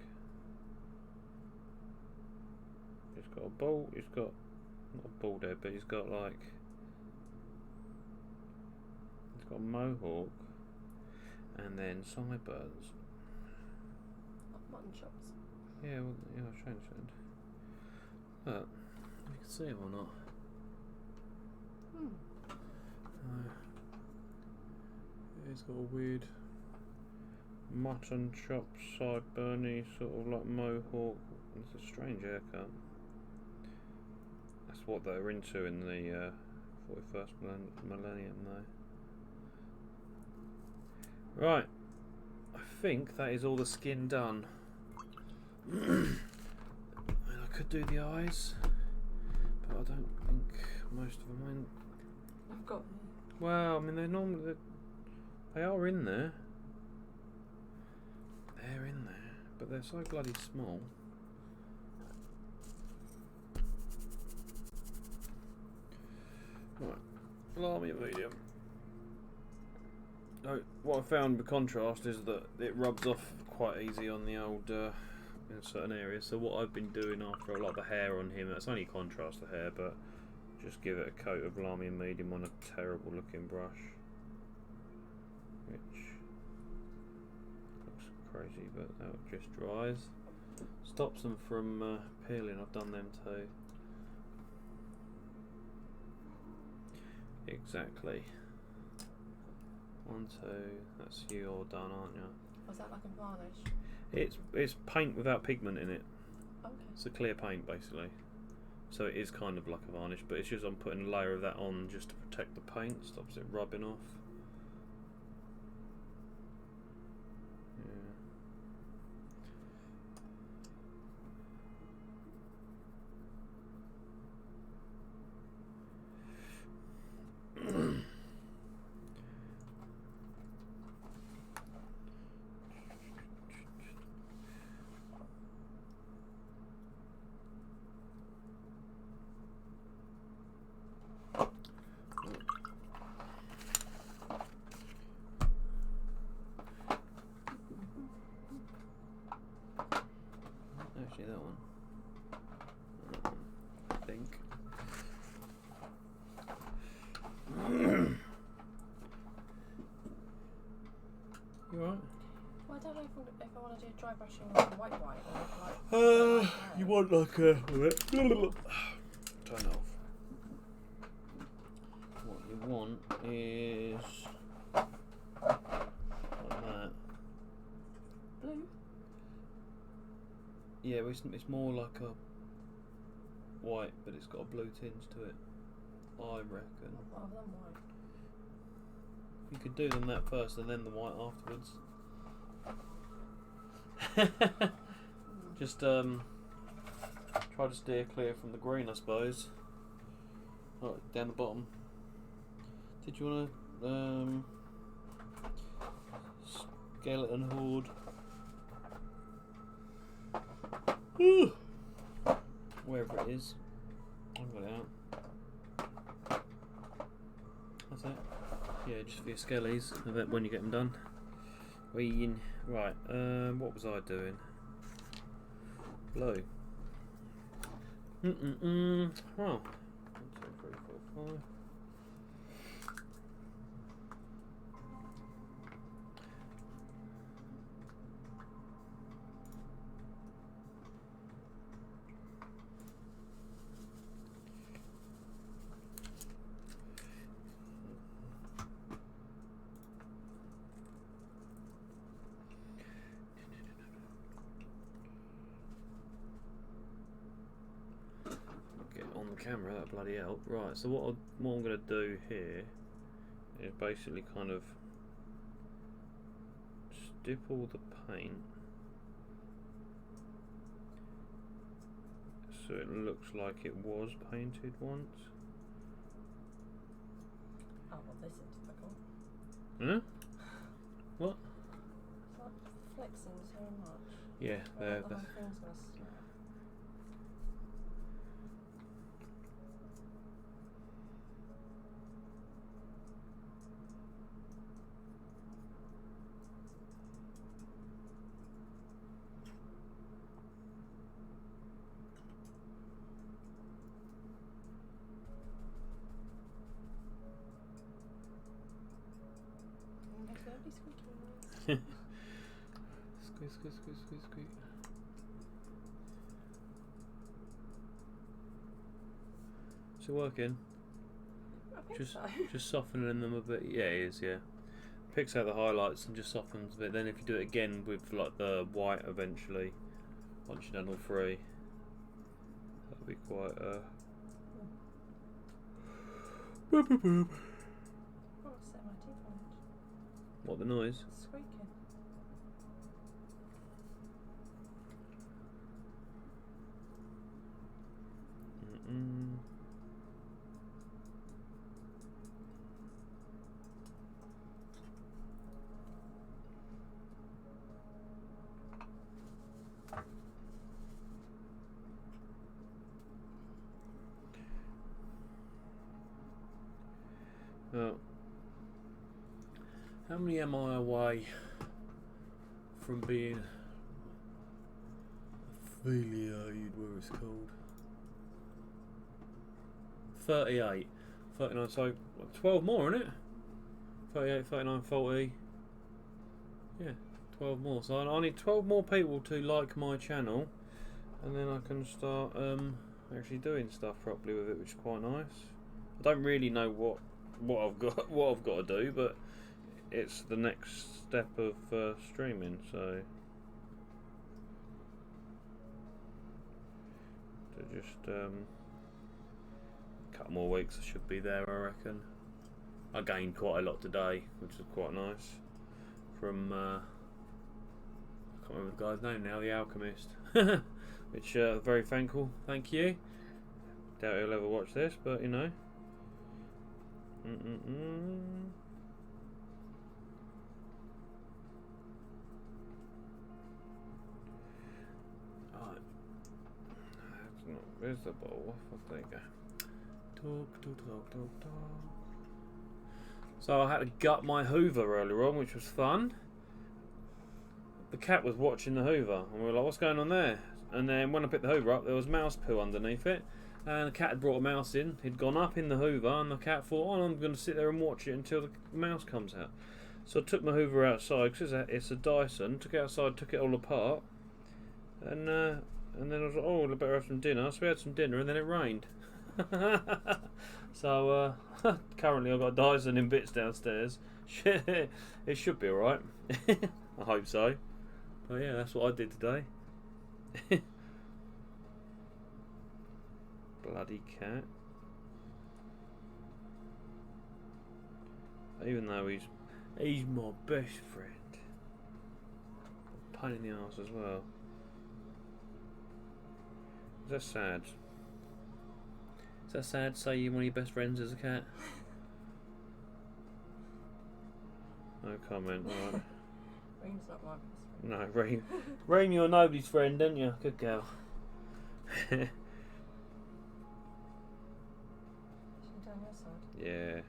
he's got a bald. He's got not a bald head, but he's got like, he's got a mohawk, and then sideburns. Like mutton chops. Yeah, well, yeah, I'll show you. Look, you can see him or not. He's got a weird mutton chop, sideburny, sort of like mohawk. It's a strange haircut. That's what they're into in the 41st millennium, though. Right, I think that is all the skin done. And I could do the eyes, but I don't think most of them went. I've got. Well, I mean, they are in there. They're in there, but they're so bloody small. Right, alarmy medium. So, what I found with contrast is that it rubs off quite easy on the old in certain areas. So what I've been doing after I like the hair on him, that's only contrast the hair, but just give it a coat of alarmy medium on a terrible looking brush, which looks crazy, but that just dries. Stops them from peeling. I've done them too. Exactly. 1, 2. That's you all done, aren't you? Was that like a varnish? It's paint without pigment in it. Okay. It's a clear paint basically. So it is kind of like a varnish, but it's just I'm putting a layer of that on just to protect the paint, stops it rubbing off. Actually, that one. I think. You alright? Well, I don't know if I want to do dry brushing like white or like. You want like a. Turn it off. What you want is like that. Blue. Yeah, but it's more like a white, but it's got a blue tinge to it. I reckon. Rather than white. You could do them that first and then the white afterwards. Just try to steer clear from the green, I suppose. Oh, down the bottom. Did you want to skeleton horde? Wherever it is. I've got it out. That's it. Yeah, just for your skellies. I bet when you get them done. Right, what was I doing? Blue. Oh. 1, 2, 3, 4, 5. On the camera, that bloody help. Right, so what I'm going to do here is basically kind of dip all the paint so it looks like it was painted once. Oh, well, this is difficult. Huh? What? It's like flexing so much. Yeah, there. The whole thing's gonna snap. Squeeze, squeeze, squeeze, squeeze, squeeze. Is it working? I think so. Just softening them a bit. Yeah, it is. Yeah, picks out the highlights and just softens a bit. Then if you do it again with like the white, eventually, once you've done all three, that'll be quite. Boop, boop, boop. Oh, I've set my teeth on it. What, the noise? It's squeaking. Mm-mm. Well, how many am I away from being affiliated, whatever it's called? 38, 39, so 12 more, isn't it? 38, 39, 40. Yeah, 12 more. So I need 12 more people to like my channel, and then I can start actually doing stuff properly with it, which is quite nice. I don't really know what I've got to do, but it's the next step of streaming. So to just couple more weeks, I should be there, I reckon. I gained quite a lot today, which is quite nice. From I can't remember the guy's name now, the Alchemist. Which very thankful, thank you. Doubt he'll ever watch this, but you know. Right. It's not visible. There you go. Talk. So I had to gut my Hoover earlier on, which was fun. The cat was watching the Hoover, and we were like, "What's going on there?" And then when I picked the Hoover up, there was mouse poo underneath it. And the cat had brought a mouse in. He'd gone up in the Hoover, and the cat thought, "Oh, I'm going to sit there and watch it until the mouse comes out." So I took my Hoover outside, because it's a Dyson. Took it outside, took it all apart, and then I was like, "Oh, I better have some dinner." So we had some dinner, and then it rained. So currently I've got a Dyson in bits downstairs. It should be alright. I hope so. But yeah, that's what I did today. Bloody cat. Even though he's my best friend. Pain in the arse as well. Is that sad? Is that sad to say you're one of your best friends as a cat? No comment, alright. Reem's not my best friend. No, Reem. Reem, you're nobody's friend, don't you? Good girl. Is she down your side? Yeah.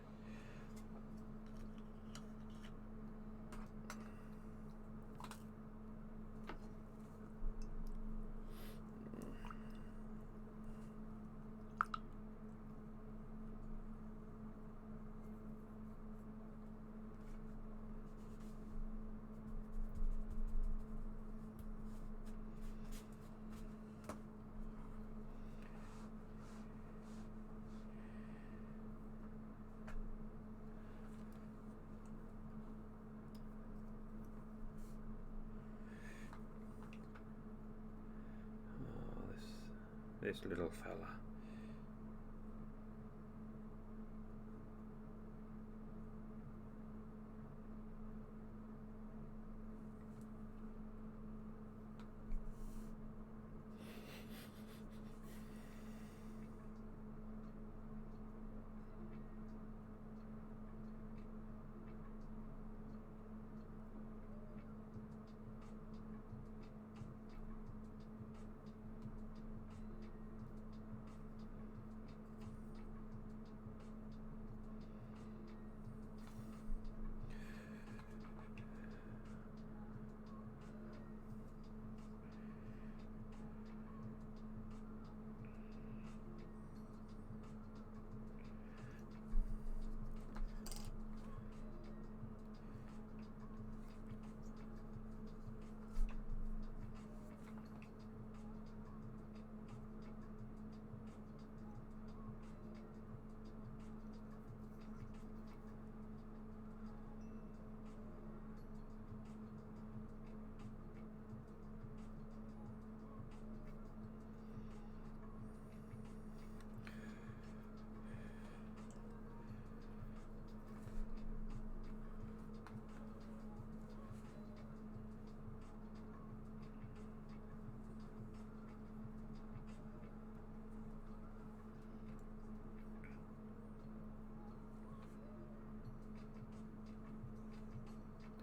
This little fella.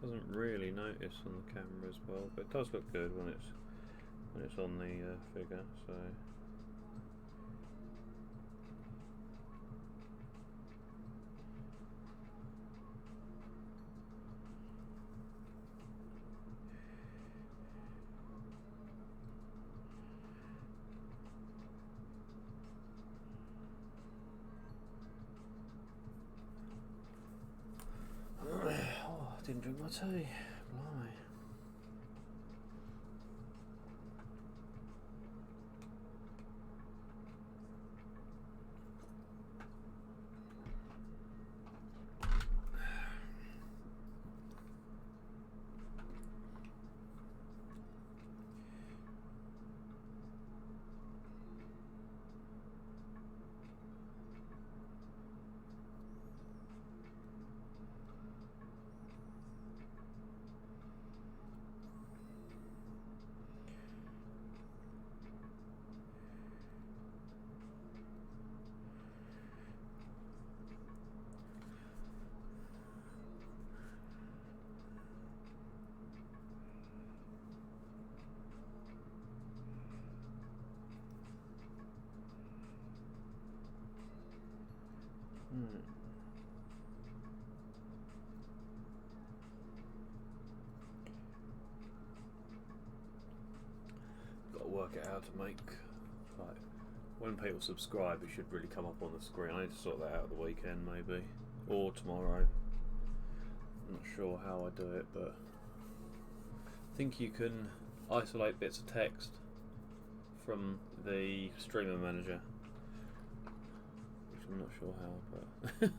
Doesn't really notice on the camera as well, but it does look good when it's on the figure. So. Oh, I didn't drink my tea. Blimey. Got to work it out to make, like, when people subscribe it should really come up on the screen. I need to sort that out the weekend maybe, or tomorrow. I'm not sure how I do it, but I think you can isolate bits of text from the streamer manager, which I'm not sure how, but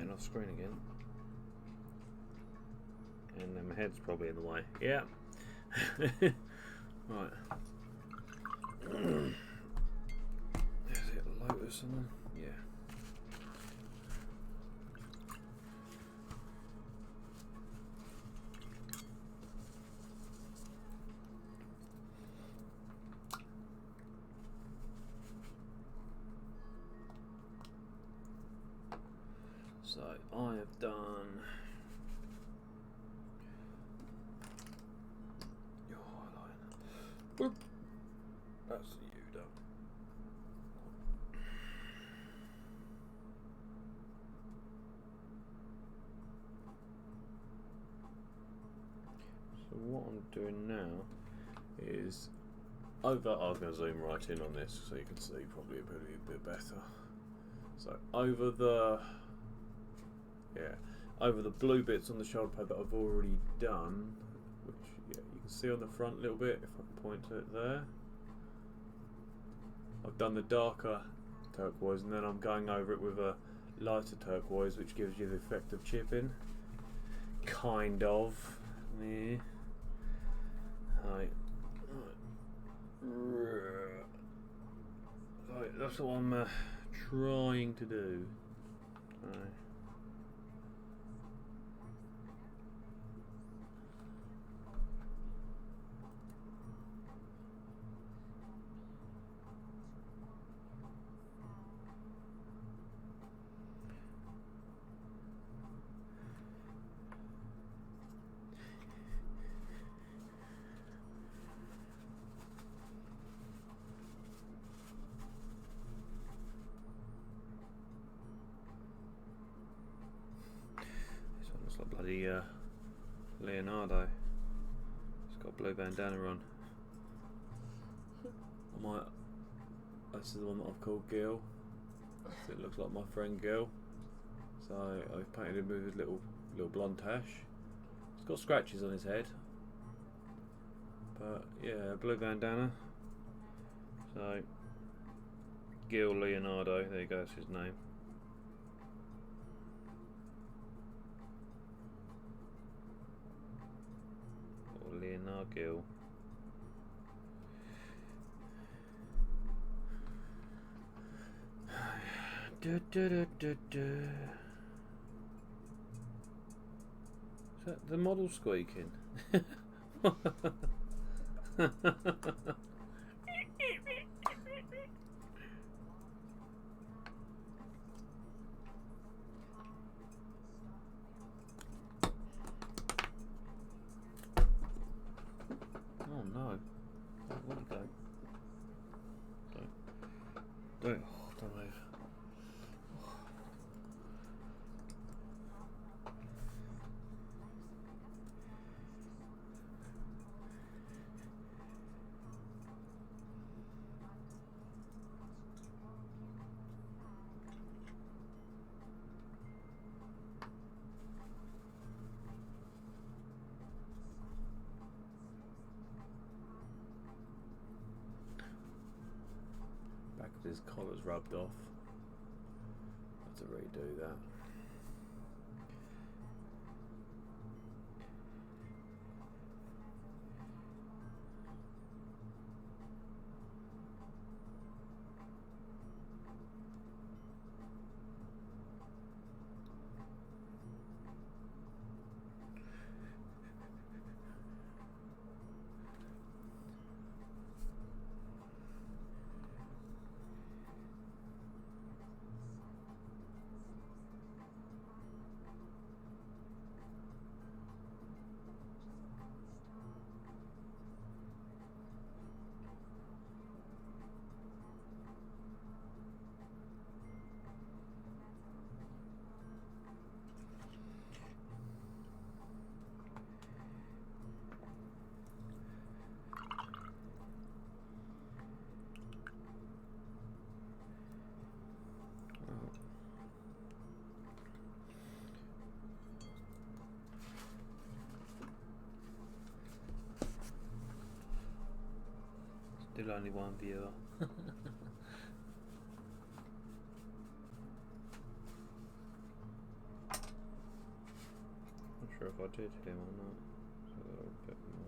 rotating off screen again. And then my head's probably in the way. Yeah. Right. Is it Lotus on there? Yeah. So I have done your highlight. Boop. That's you done. So what I'm doing now is over. I'm going to zoom right in on this so you can see probably a bit better. So over the over the blue bits on the shoulder pad that I've already done, which you can see on the front a little bit if I can point to it there. I've done the darker turquoise and then I'm going over it with a lighter turquoise, which gives you the effect of chipping. Kind of. Yeah. Right. Right. That's what I'm trying to do. Right. This one looks like bloody Leonardo. He's got a blue bandana on. This is the one that I've called Gil. So it looks like my friend Gil. So I've painted him with his little blonde tash. He's got scratches on his head. But yeah, blue bandana. So Gil Leonardo, there you go, that's his name. Or Leonardo Gil. Is that the model squeaking? Oh no. What you going? Don't move. Back of his collar's rubbed off. Have to redo that. Still only one viewer. sure if I did him or not. So a little bit more.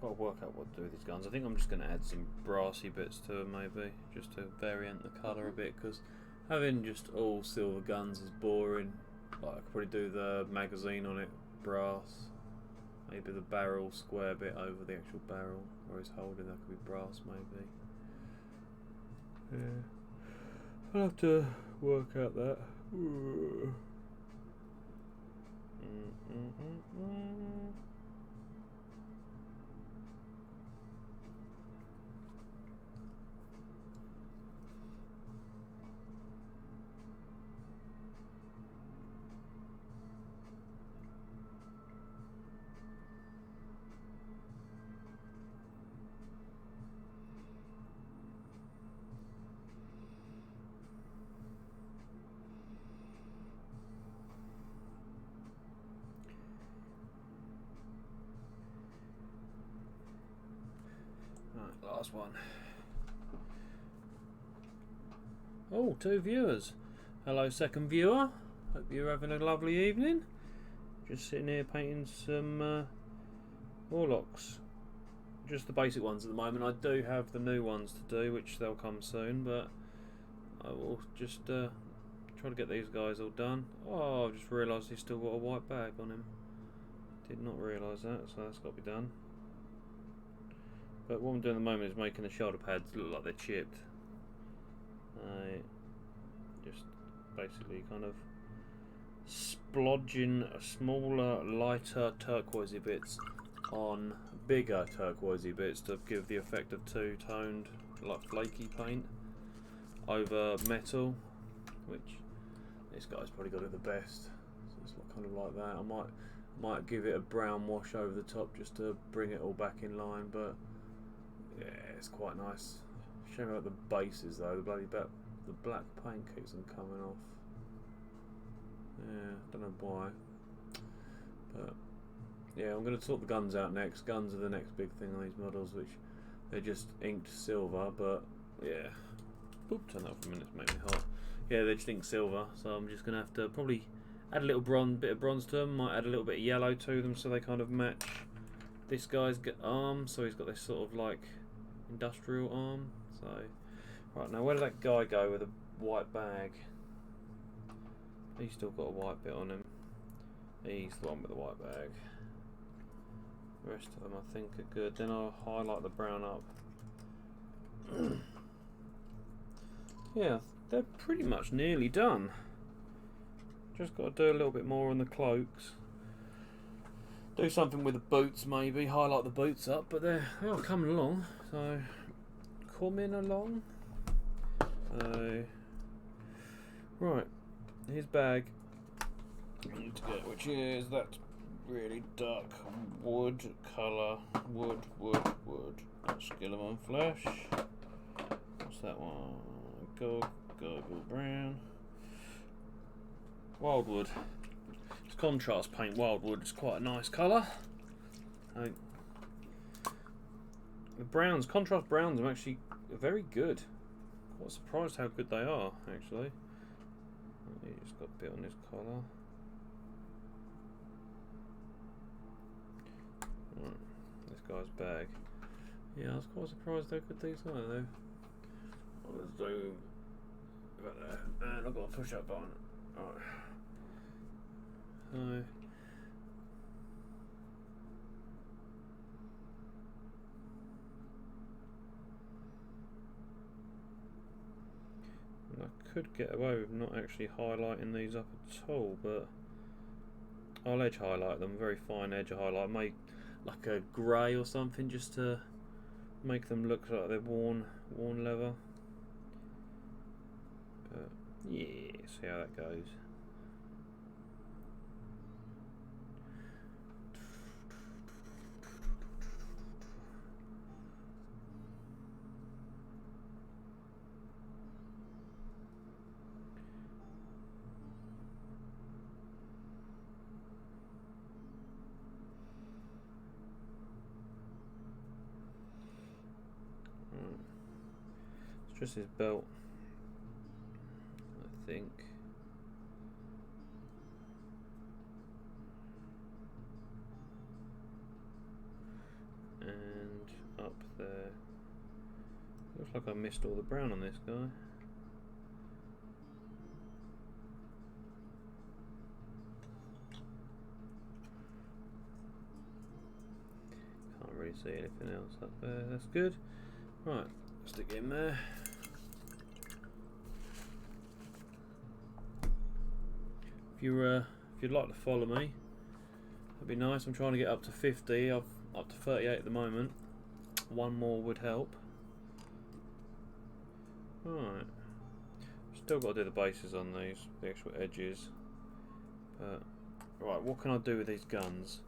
Got to work out what to do with these guns. I think I'm just going to add some brassy bits to them, maybe, just to variant the colour a bit, because having just all silver guns is boring. Like, I could probably do the magazine on it brass, maybe the barrel square bit over the actual barrel where it's holding, that could be brass maybe. Yeah, I'll have to work out that. Right, last one. Oh, 2 viewers. Hello, second viewer. Hope you're having a lovely evening. Just sitting here painting some orlocks. Just the basic ones at the moment. I do have the new ones to do, which they'll come soon, but I will just try to get these guys all done. Oh, I've just realised he's still got a white bag on him. Did not realise that, so that's got to be done. But what I'm doing at the moment is making the shoulder pads look like they're chipped. Just basically kind of splodging smaller, lighter turquoisey bits on bigger turquoisey bits to give the effect of two-toned, like flaky paint over metal, which this guy's probably got it the best. So it's kind of like that. I might give it a brown wash over the top just to bring it all back in line, but yeah, it's quite nice. Shame about the bases though. The black paint keeps them coming off. Yeah, don't know why. But yeah, I'm going to sort the guns out next. Guns are the next big thing on these models, which they're just inked silver. But yeah, oop, turn that off for a minute to make me hot. Yeah, they're just inked silver. So I'm just going to have to probably add a little bit of bronze to them. Might add a little bit of yellow to them so they kind of match this guy's arm. So he's got this sort of like industrial arm. So right, now where did that guy go with a white bag? He's still got a white bit on him. He's the one with the white bag. The rest of them I think are good. Then I'll highlight the brown up. Yeah, they're pretty much nearly done. Just got to do a little bit more on the cloaks. Do something with the boots maybe, highlight the boots up, but they are coming along. So, coming along. Right, his bag. I need to get, which is that really dark wood colour. Wood. Skeleton flesh. What's that one? Gold brown. Wildwood. contrast paint wildwood is quite a nice colour. The browns, contrast browns, are actually very good. Quite surprised how good they are, actually. You just got a bit on this collar. Right, this guy's bag. Yeah, I was quite surprised how good these are, though. Let's zoom about there, and I've got to push that button. Alright. So. I could get away with not actually highlighting these up at all, but I'll edge highlight them, very fine edge highlight, make like a grey or something just to make them look like they're worn leather. But yeah, see how that goes. It's just his belt, I think. And up there. Looks like I missed all the brown on this guy. Can't really see anything else up there. That's good. Right, stick it in there. If you'd like to follow me, that'd be nice. I'm trying to get up to 50. I've up to 38 at the moment. One more would help. Right. Still got to do the bases on these, the actual edges. But right, what can I do with these guns?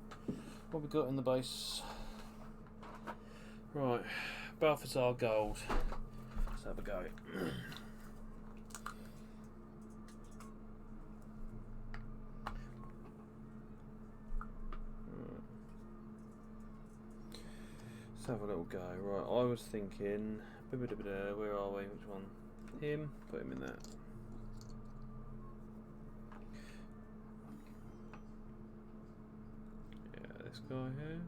What we got in the base? Right, Balthazar gold. Let's have a go. Let's have a little go. Right, I was thinking, where are we? Which one? Him. Put him in that. Yeah, this guy here.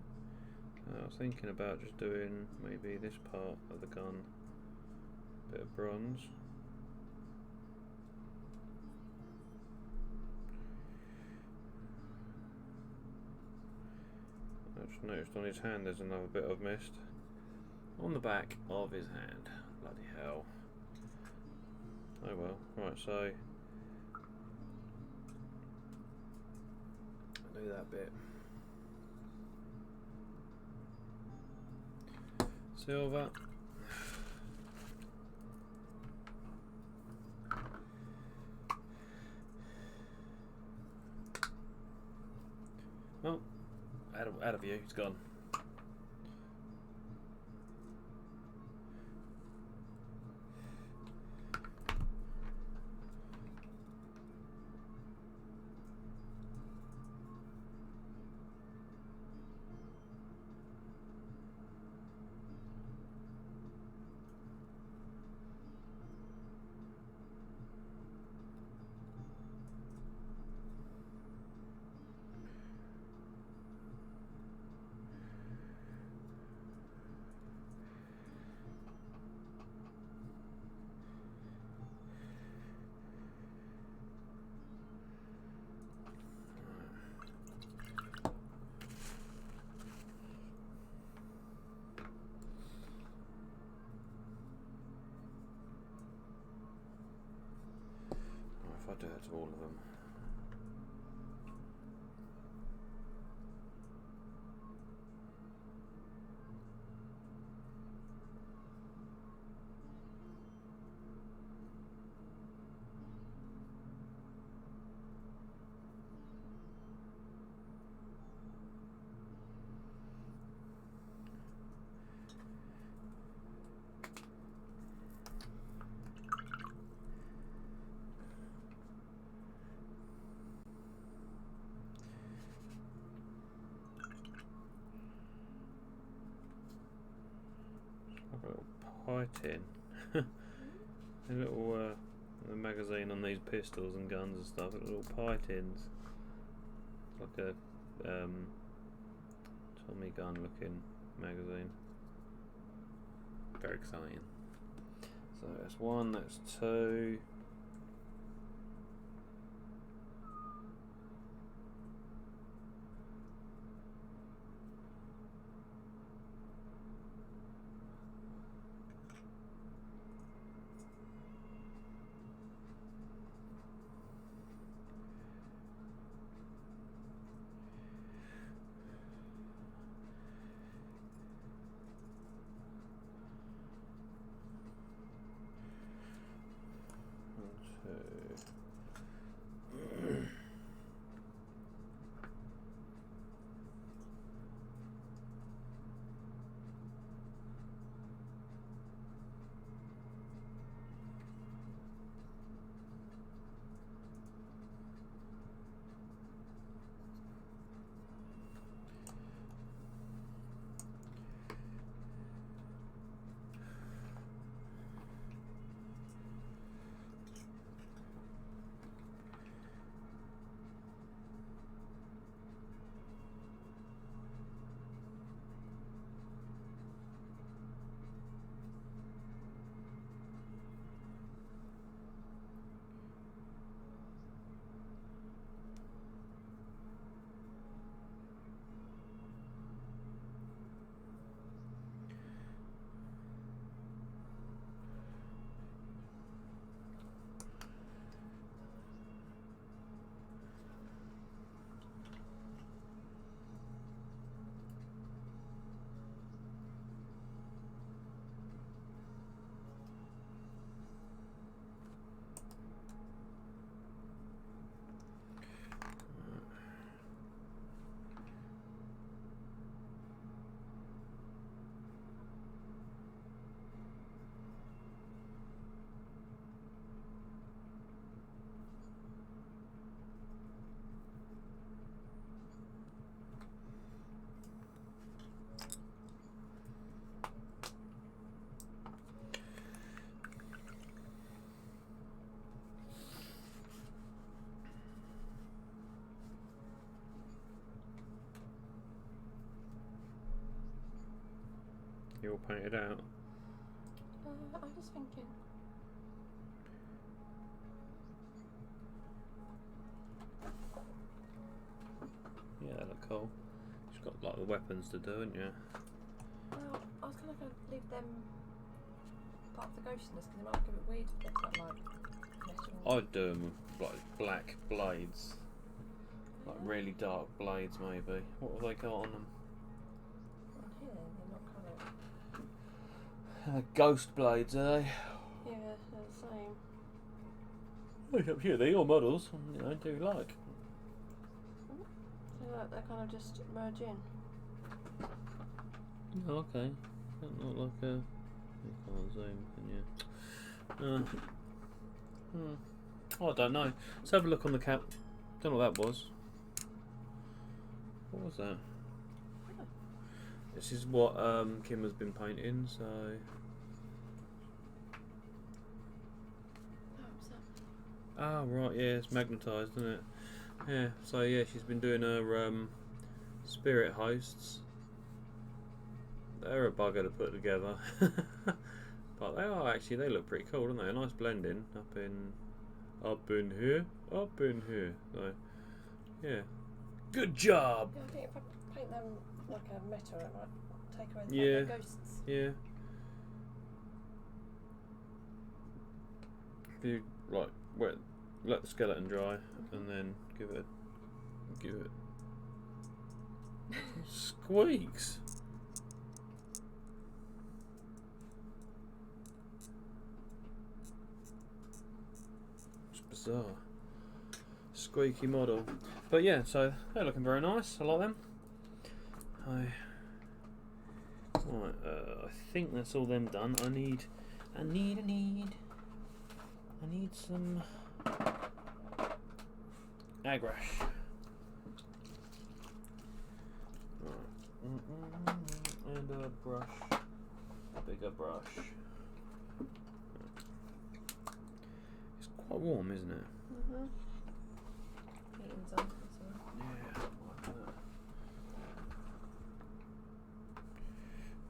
I was thinking about just doing maybe this part of the gun. Bit of bronze. I just noticed on his hand there's another bit I've missed. On the back of his hand. Bloody hell. Oh well. Right, so I'll do that bit. Silver. Oh, out of view, it's gone. If I do that to all of them. pie tin. A little the magazine on these pistols and guns and stuff. Little pie tins. It's like a Tommy gun looking magazine. Very exciting. So that's one. That's two. You all painted out? I'm just thinking. Yeah, they look cool. You've got like the weapons to do, haven't you? Well, I was kind of going to leave them part of the ghostiness because it might give it weird if they've got like metal. I'd do them with like black blades. Like really dark blades maybe. What have they got on them? On here, they're not coloured. Ghost blades, are they? Yeah, they're the same. Well, up here, they're your models. You know, do you like? So like, they kind of just merge in. Oh, okay. Don't look like a. You can't zoom, can you? Oh, I don't know. Let's have a look on the cap. Don't know what that was. What was that? Oh. This is what Kim has been painting, so. What's that? Ah, right, yeah, it's magnetised, isn't it? Yeah, so yeah, she's been doing her spirit hosts. They're a bugger to put together. But they are actually, they look pretty cool, don't they? A nice blending up in here. So, yeah. Good job! Yeah, I think if I paint them like a metal, it might take away the Yeah. fact they're ghosts. Yeah. If you like let the skeleton dry and then give it squeaks. It's bizarre. Squeaky model. But yeah, so they're looking very nice. I like them. Right, I think that's all them done. I need some agrash. Right. And a brush. A bigger brush. Quite warm, isn't it? Heating's on. That's all. Yeah.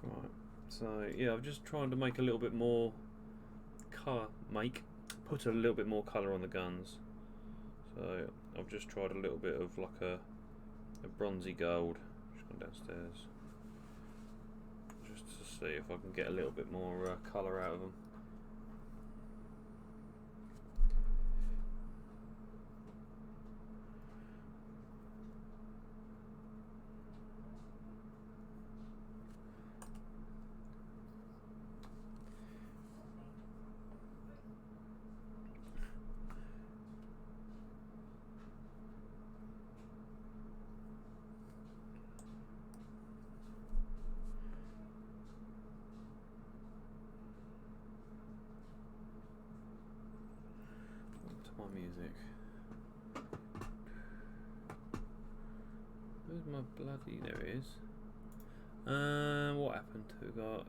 Right. So yeah, I've just tried to make a little bit more colour. Put a little bit more colour on the guns. So I've just tried a little bit of like a bronzy gold. Just gone downstairs. Just to see if I can get a little bit more colour out of them. My music. Where's my bloody? There it is. What happened to got?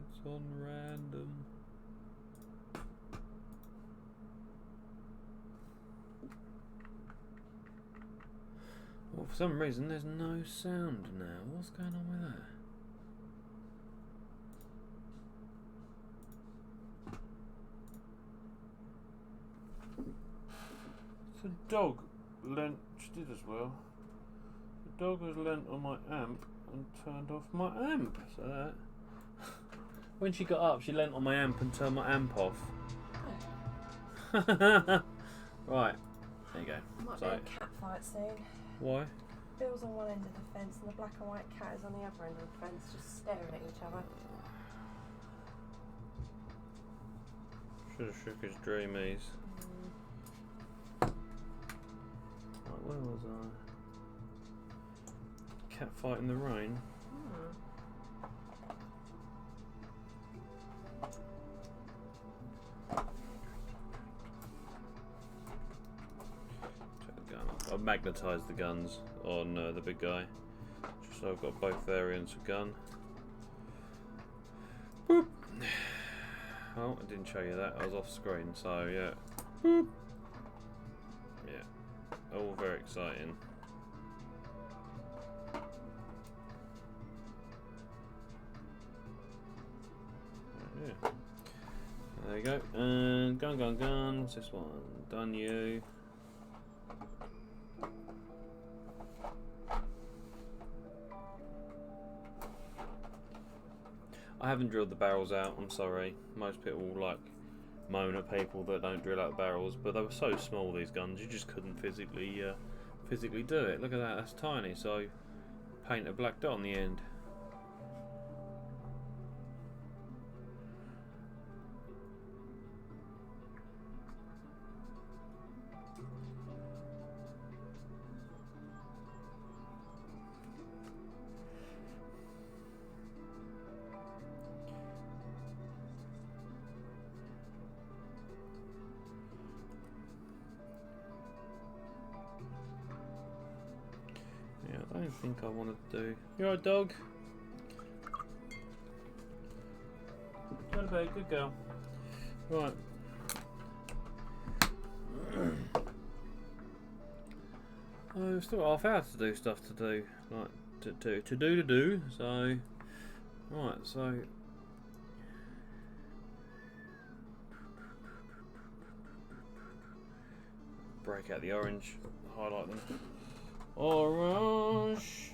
It's on random. Well, for some reason there's no sound now. What's going on with that? The dog leant, she did as well. The dog has leant on my amp and turned off my amp. So that when she got up, she leant on my amp and turned my amp off. Right, there you go. Might So, be a cat fight soon. why? Bill's on one end of the fence and the black and white cat is on the other end of the fence, just staring at each other. Should have shook his dreamies. Right, where was I? Cat fight in the rain. Check the gun. I've magnetised the guns on the big guy, just so I've got both variants of gun. Boop. Oh, I didn't show you that. I was off screen, so yeah. Boop. Yeah. All very exciting. Yeah. There you go. And gun. What's this one? Done you. I haven't drilled the barrels out, I'm sorry. Most people like moan at people that don't drill out barrels, but they were so small, these guns, you just couldn't physically do it. Look at that, that's tiny, so paint a black dot on the end. I don't think I want to do. You alright, dog? Go to bed, good girl. Right. I've still got half hour to do stuff to do. Like, to do. So, right, so. Break out the orange, highlight them. Orange.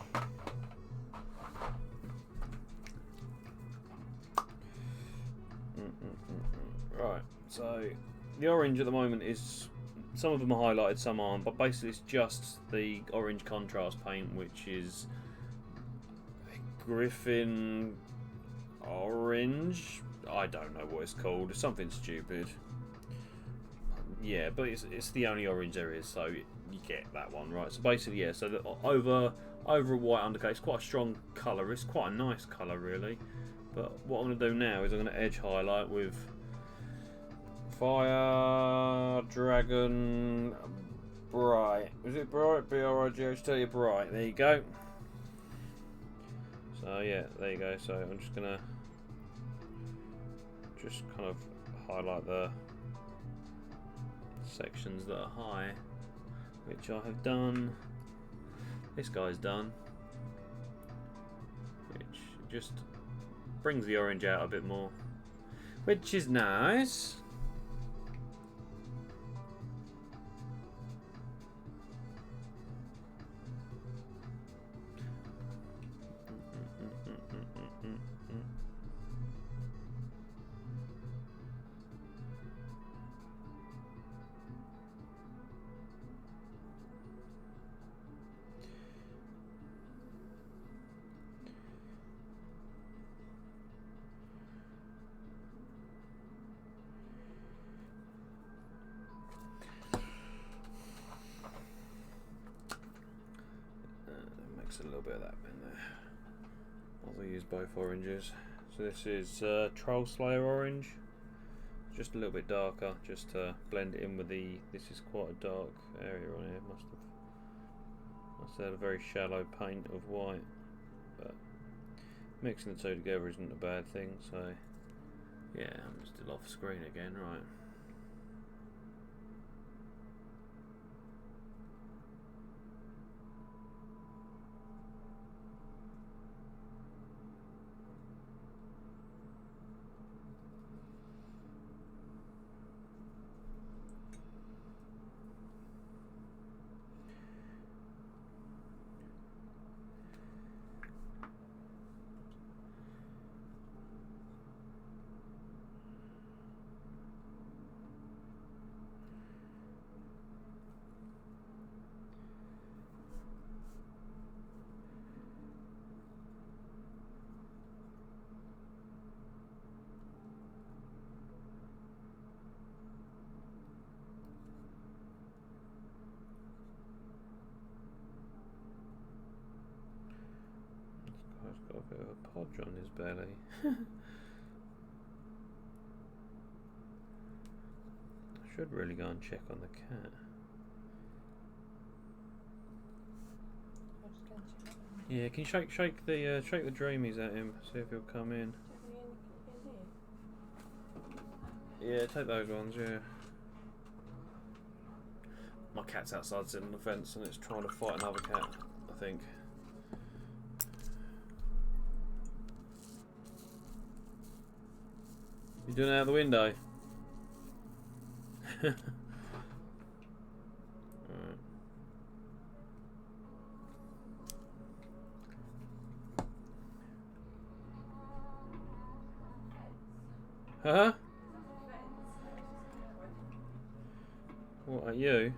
Right, so the orange at the moment is, some of them are highlighted, some aren't, but basically it's just the orange contrast paint, which is Griffin Orange. I don't know what it's called. It's something stupid. Yeah, but it's the only orange there is, so you get that one, right? So basically, yeah, so over a white undercoat, it's quite a strong colour. It's quite a nice colour, really. But what I'm going to do now is I'm going to edge highlight with Fire, Dragon, Bright. Was it Bright? B-R-I-G-H-T, Bright. There you go. So yeah, there you go. So I'm just gonna kind of highlight the sections that are high, which I have done. This guy's done, which just brings the orange out a bit more, which is nice. A little bit of that in there. I'll use both oranges. So this is Troll Slayer orange, just a little bit darker, just to blend it in with the. This is quite a dark area on here. Must have had a very shallow paint of white, but mixing the two together isn't a bad thing. So yeah, I'm still off screen again, right? He's got a bit of a podge on his belly. I should really go and check on the cat. Yeah, can you shake the dreamies at him, see if he'll come in. Yeah, take those ones, yeah. My cat's outside sitting on the fence and it's trying to fight another cat, I think. You doing it out the window? Alright. Huh? What are you?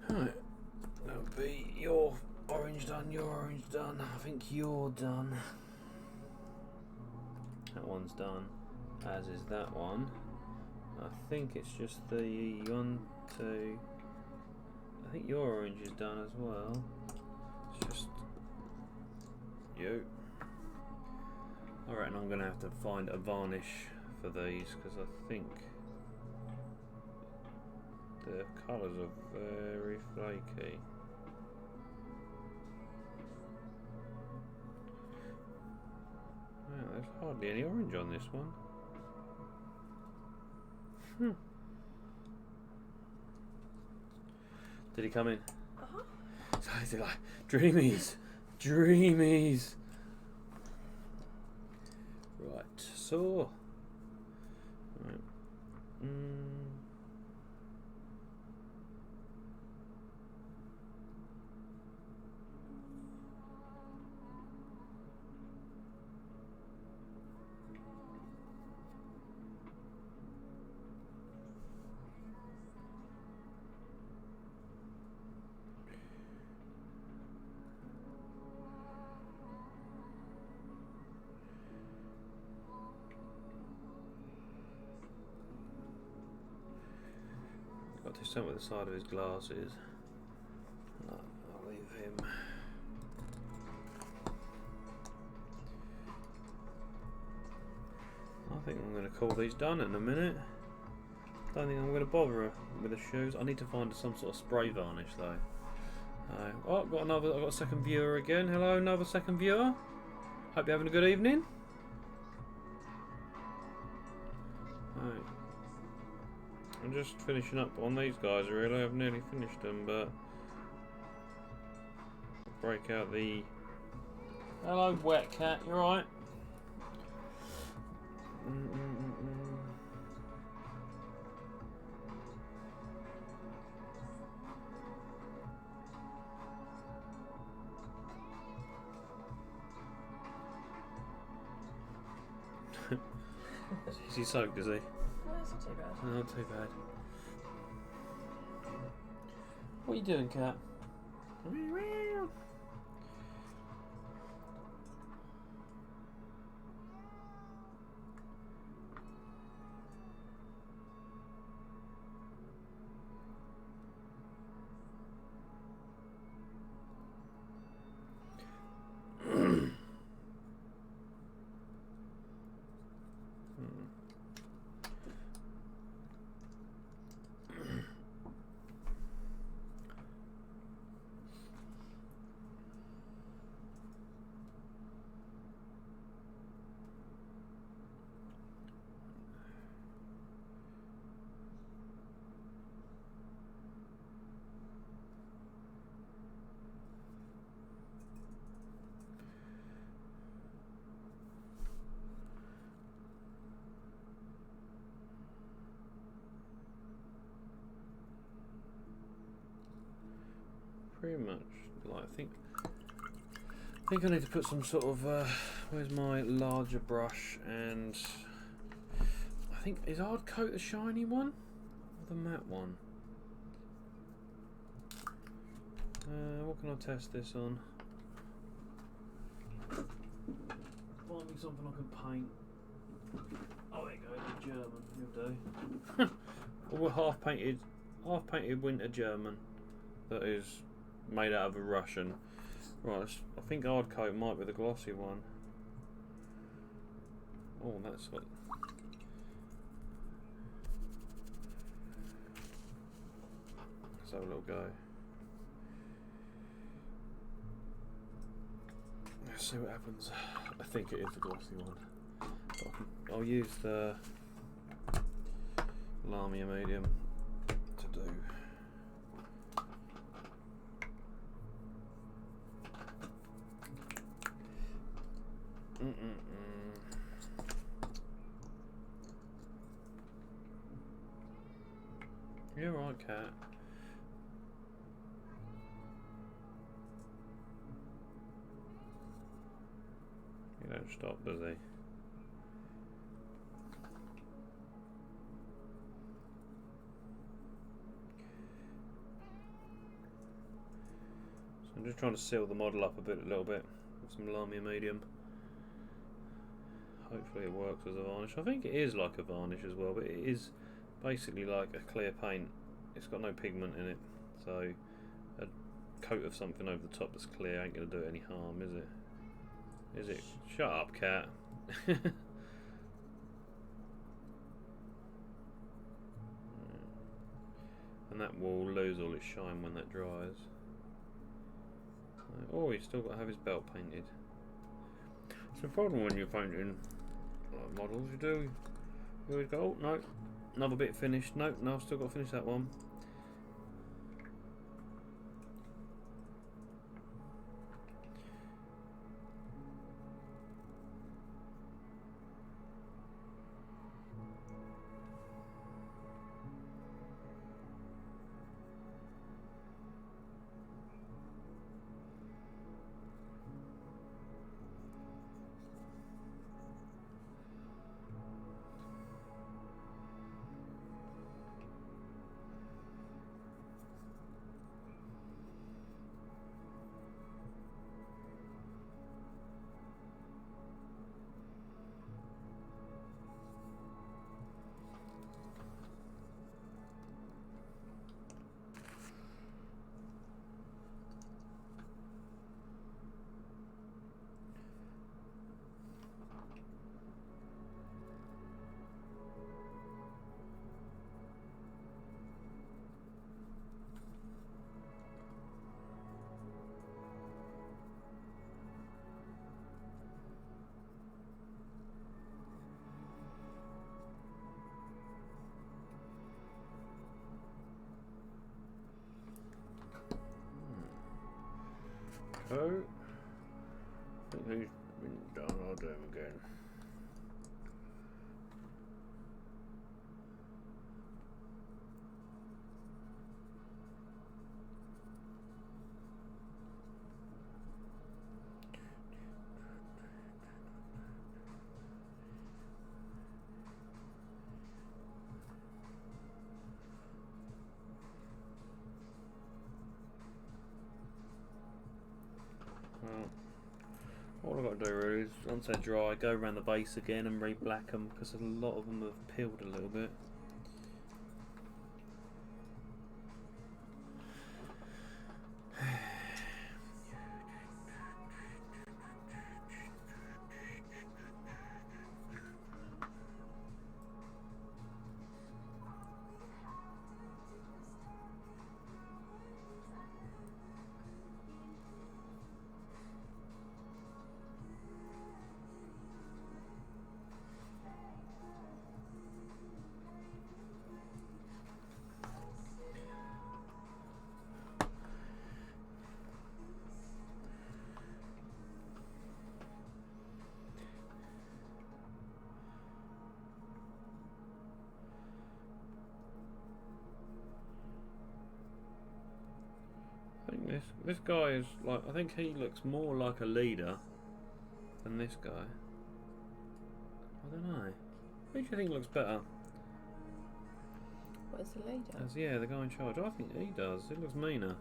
Right. That'll be your orange done, your orange done. I think you're done. That one's done, as is that one. I think it's just the 1, 2. I think your orange is done as well. It's just you. I reckon I'm gonna have to find a varnish for these because I think the colours are very flaky. Wow, there's hardly any orange on this one. Did he come in? So he's like, dreamies, dreamies. Right, so. Right. 100% with the side of his glasses. I'll leave him. I think I'm going to call these done in a minute. Don't think I'm going to bother with the shoes. I need to find some sort of spray varnish though. Oh, I've got a second viewer again. Hello, another second viewer. Hope you're having a good evening. Right. I'm just finishing up on these guys really. I've nearly finished them, but break out the. Hello, wet cat. You alright? Is he soaked, is he? No, it's not too bad. No, not too bad. What are you doing, cat? Pretty much, like I think I need to put some sort of where's my larger brush, and I think is hard coat the shiny one or the matte one. What can I test this on? Find me something I can paint. Oh, there you go, the German. You'll do. Or a half painted winter German that is made out of a Russian. Right, I think hard coat might be the glossy one. Oh, that's what. Let's have a little go. Let's see what happens. I think it is the glossy one. I'll use the Lamia medium to do. You're right, cat. He don't stop, does he? So I'm just trying to seal the model up a little bit with some Lamia medium. Hopefully it works as a varnish. I think it is like a varnish as well, but it is basically like a clear paint. It's got no pigment in it, so a coat of something over the top that's clear ain't going to do it any harm, is it? Is it? Shut up, cat. And that will lose all its shine when that dries. Oh, he's still got to have his belt painted. It's a problem when you're painting models. You always go, oh no, another bit finished. No, I've still got to finish that one. Who? Who's been done? I'll do him again. All I've got to do really is, once they're dry, go around the base again and re-black them, because a lot of them have peeled a little bit. I think this guy is like, I think he looks more like a leader than this guy. I don't know. Who do you think looks better? What is the leader? Yeah, the guy in charge. I think he does. He looks meaner.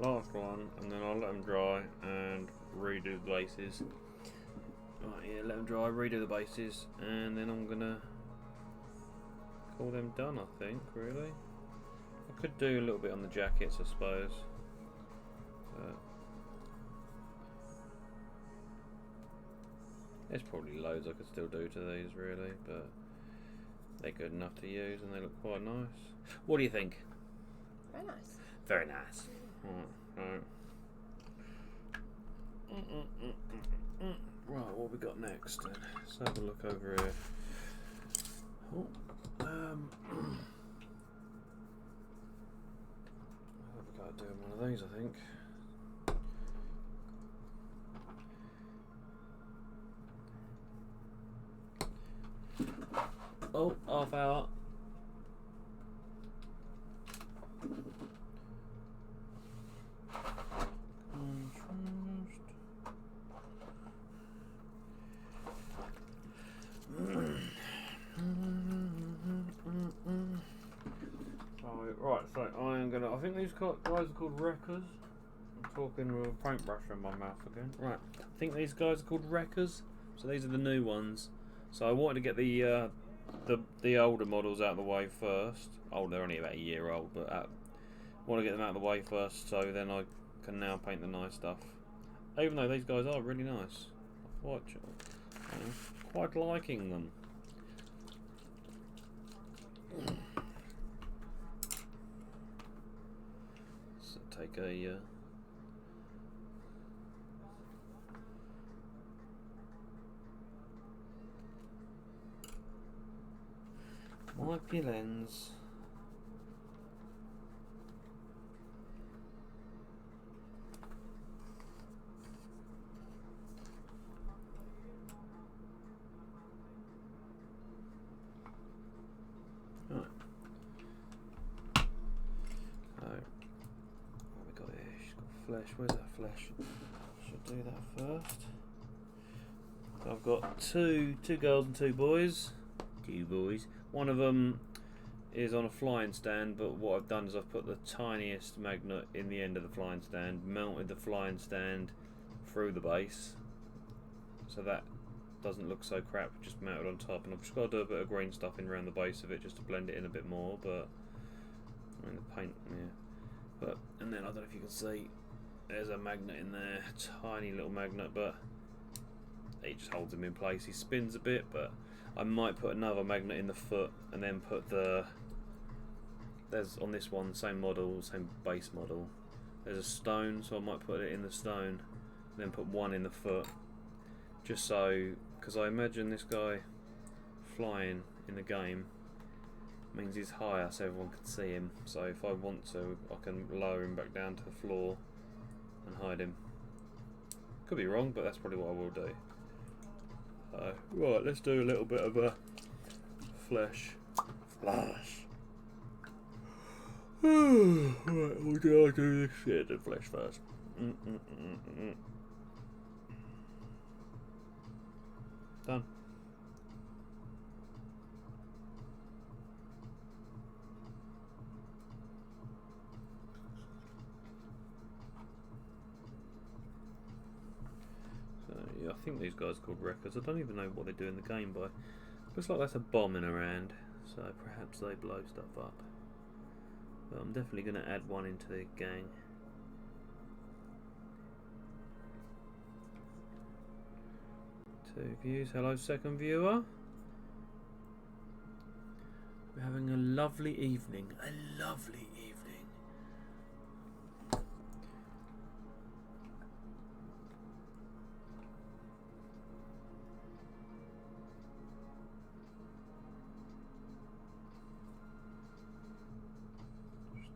Last one, and then I'll let them dry and redo the bases. Right, yeah, let them dry, redo the bases, and then I'm gonna call them done, I think, really. I could do a little bit on the jackets, I suppose. There's probably loads I could still do to these, really, but they're good enough to use and they look quite nice. What do you think? Very nice. Very nice. Right. Right, what have we got next then? Let's have a look over here. Oh, I've got to do one of these, I think. Oh, half hour. right, so I think these guys are called wreckers. I'm talking with a paintbrush in my mouth again. Right, I think these guys are called wreckers. So these are the new ones. So I wanted to get the older models out of the way first. Oh, they're only about a year old, but I want to get them out of the way first, so then I can now paint the nice stuff. Even though these guys are really nice, I'm quite liking them. So take a wipe your lens. Right. What we got here? She's got flesh. Where's that flesh? Should do that first. So I've got two girls and two boys. Two boys. One of them is on a flying stand, but what I've done is I've put the tiniest magnet in the end of the flying stand, mounted the flying stand through the base, so that doesn't look so crap, just mounted on top. And I've just got to do a bit of green stuff in around the base of it just to blend it in a bit more, but I mean the paint, yeah. But and then I don't know if you can see, there's a magnet in there, tiny little magnet, but he just holds him in place. He spins a bit, but I might put another magnet in the foot and then put there's on this one, same model, same base model, there's a stone, so I might put it in the stone and then put one in the foot, just so, because I imagine this guy flying in the game means he's higher so everyone can see him, so if I want to I can lower him back down to the floor and hide him. Could be wrong, but that's probably what I will do. Right, let's do a little bit of a flesh. Right, we'll do this shit, the flesh first. Done. Yeah, I think these guys are called wreckers. I don't even know what they do in the game, but looks like that's a bomb in around, so perhaps they blow stuff up. But I'm definitely going to add one into the gang. Two views. Hello, second viewer. We're having a lovely evening. A lovely evening.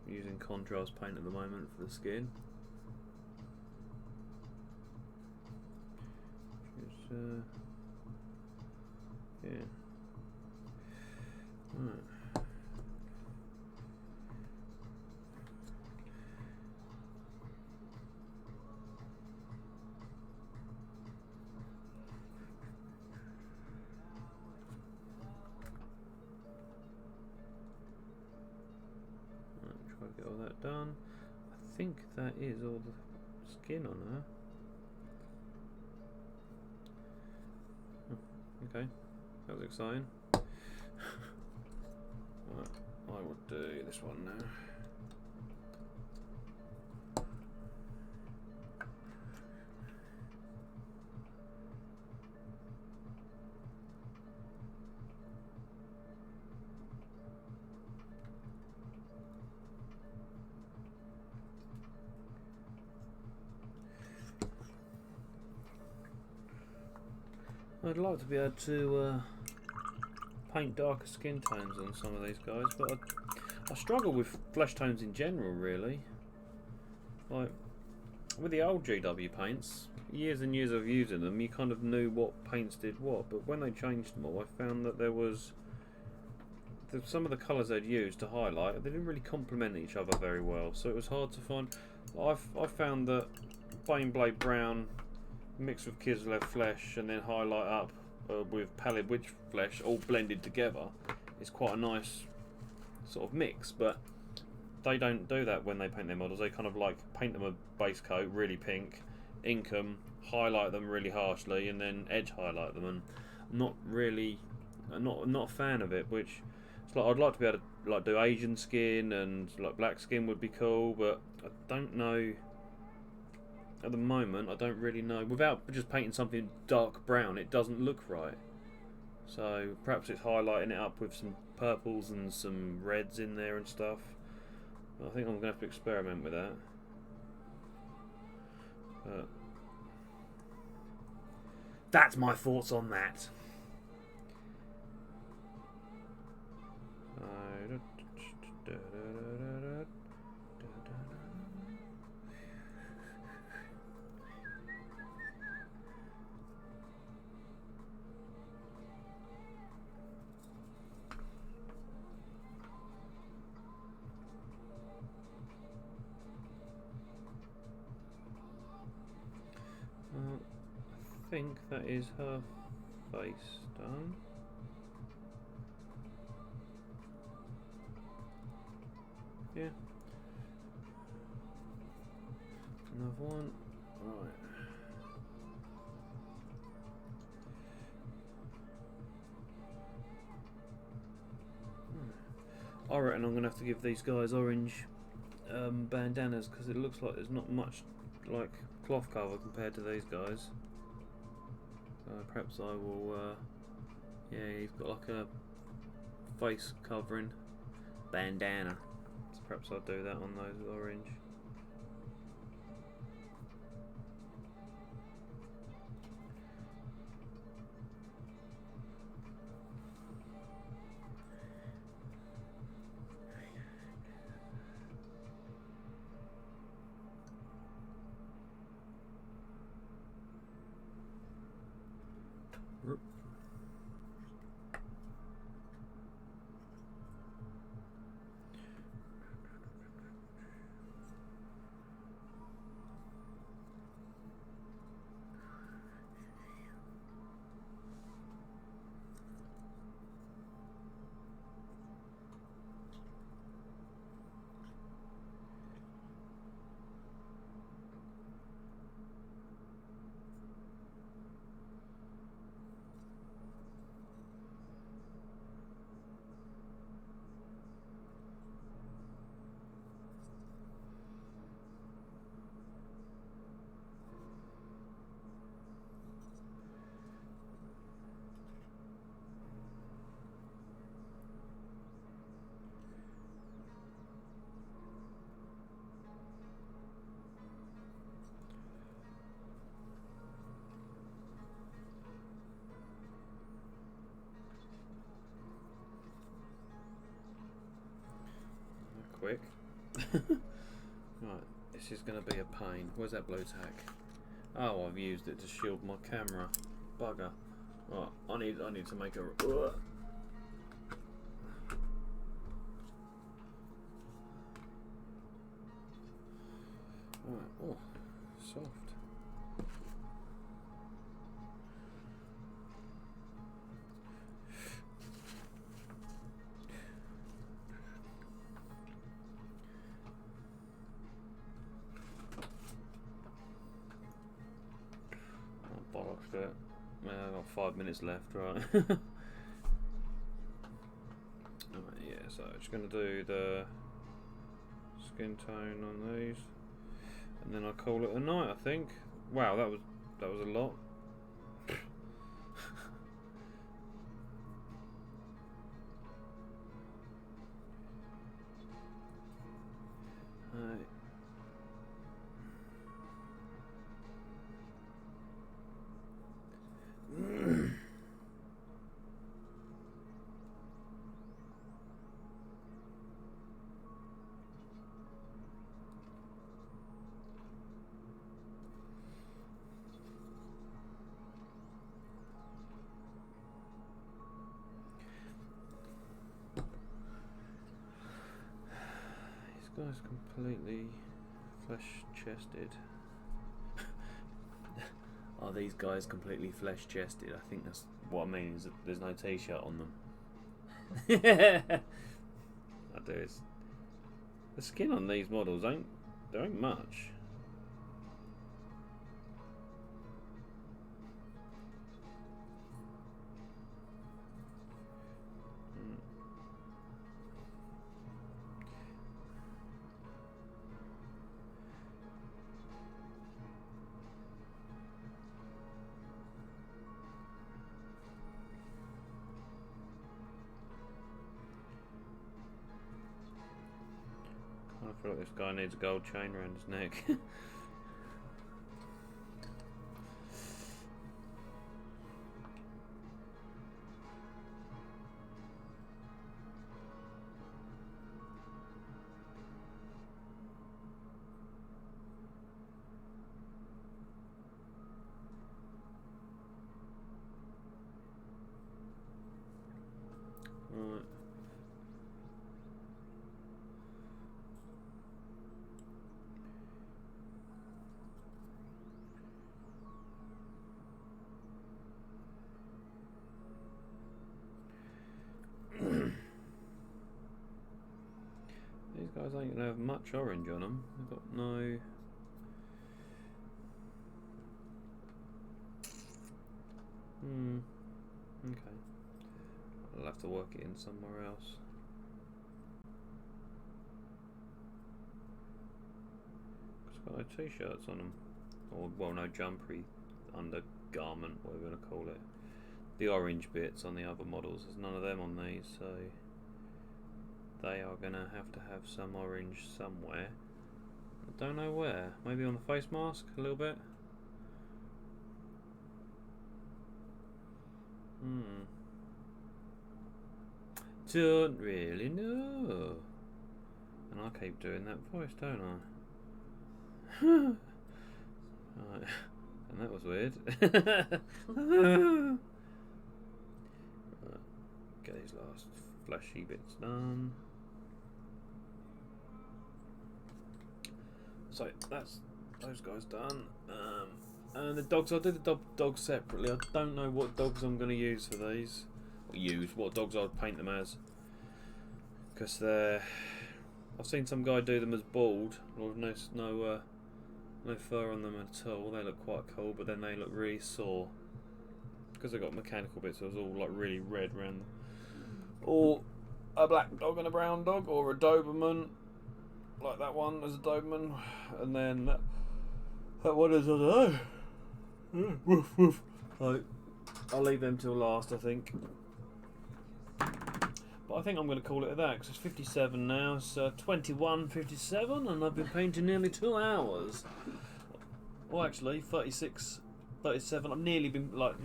Using contrast paint at the moment for the skin. Just, yeah. Right. Try to get all that done. I think that is all the skin on her. Oh, okay, that was exciting. Right, I will do this one now. I'd like to be able to paint darker skin tones on some of these guys, but I struggle with flesh tones in general, really. Like, with the old GW paints, years and years of using them, you kind of knew what paints did what, but when they changed them all, I found that there was some of the colours they'd used to highlight, they didn't really complement each other very well, so it was hard to find. I found that Baneblade Brown mixed with Kislev flesh and then highlight up with Pallid Witch flesh all blended together is quite a nice sort of mix, but they don't do that when they paint their models. They kind of like paint them a base coat, really pink, ink them, highlight them really harshly, and then edge highlight them. And not really, not a fan of it. Which it's like I'd like to be able to like do Asian skin and like black skin would be cool, but I don't know. At the moment, I don't really know. Without just painting something dark brown, it doesn't look right. So perhaps it's highlighting it up with some purples and some reds in there and stuff. I think I'm going to have to experiment with that. That's my thoughts on that. I think that is her face done. Yeah. Another one. Right. I reckon I'm going to have to give these guys orange bandanas because it looks like there's not much like cloth cover compared to these guys. Perhaps I will, yeah, he's got like a face covering bandana, so perhaps I'll do that on those with orange. Quick. Right, this is going to be a pain. Where's that blue tack? Oh, I've used it to shield my camera. Bugger. Right, I need to make a. Right, oh, soft. Bollocks it. I've got 5 minutes left, right? Right, yeah, so I'm just going to do the skin tone on these, and then I call it a night. I think. Wow, that was a lot. Right. This guy's completely flesh-chested. Are these guys completely flesh-chested? I think that's what I mean, is that there's no t-shirt on them. I do. The skin on these models there ain't much. I feel like this guy needs a gold chain around his neck. Right. These guys ain't gonna have much orange on them. They've got no. Okay. I'll have to work it in somewhere else. It's got no t-shirts on them, or well, no jumpery undergarment, whatever you want to call it. The orange bits on the other models, there's none of them on these, so they are gonna have to have some orange somewhere. I don't know where. Maybe on the face mask a little bit. Don't really know. And I keep doing that voice, don't I? Right. And that was weird. Right. Get these last fleshy bits done. So that's those guys done. And the dogs, I'll do the dogs separately. I don't know what dogs I'm going to use for these. Or what dogs I'll paint them as. Because they're... I've seen some guy do them as bald, or no fur on them at all. They look quite cool, but then they look really sore. Because they've got mechanical bits, so it's all like really red around them. Or a black dog and a brown dog, or a Doberman. Like that one is a Doberman. And then that one is, I don't know. Woof woof. I'll leave them till last, I think. But I think I'm going to call it at that, because it's 57 now. It's 21:57, and I've been painting nearly 2 hours. Well, actually, 36, 37. I've nearly been, I've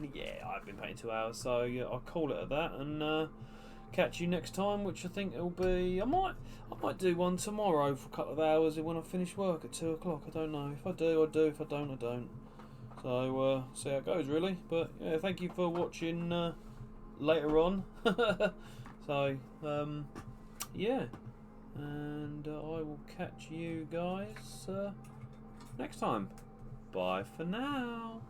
been painting 2 hours. So yeah, I'll call it at that, and catch you next time, which I think it'll be. I might do one tomorrow for a couple of hours when I finish work at 2 o'clock. I don't know. If I do, I do. If I don't, I don't. So see how it goes, really. But yeah, thank you for watching later on. So yeah, and I will catch you guys next time. Bye for now.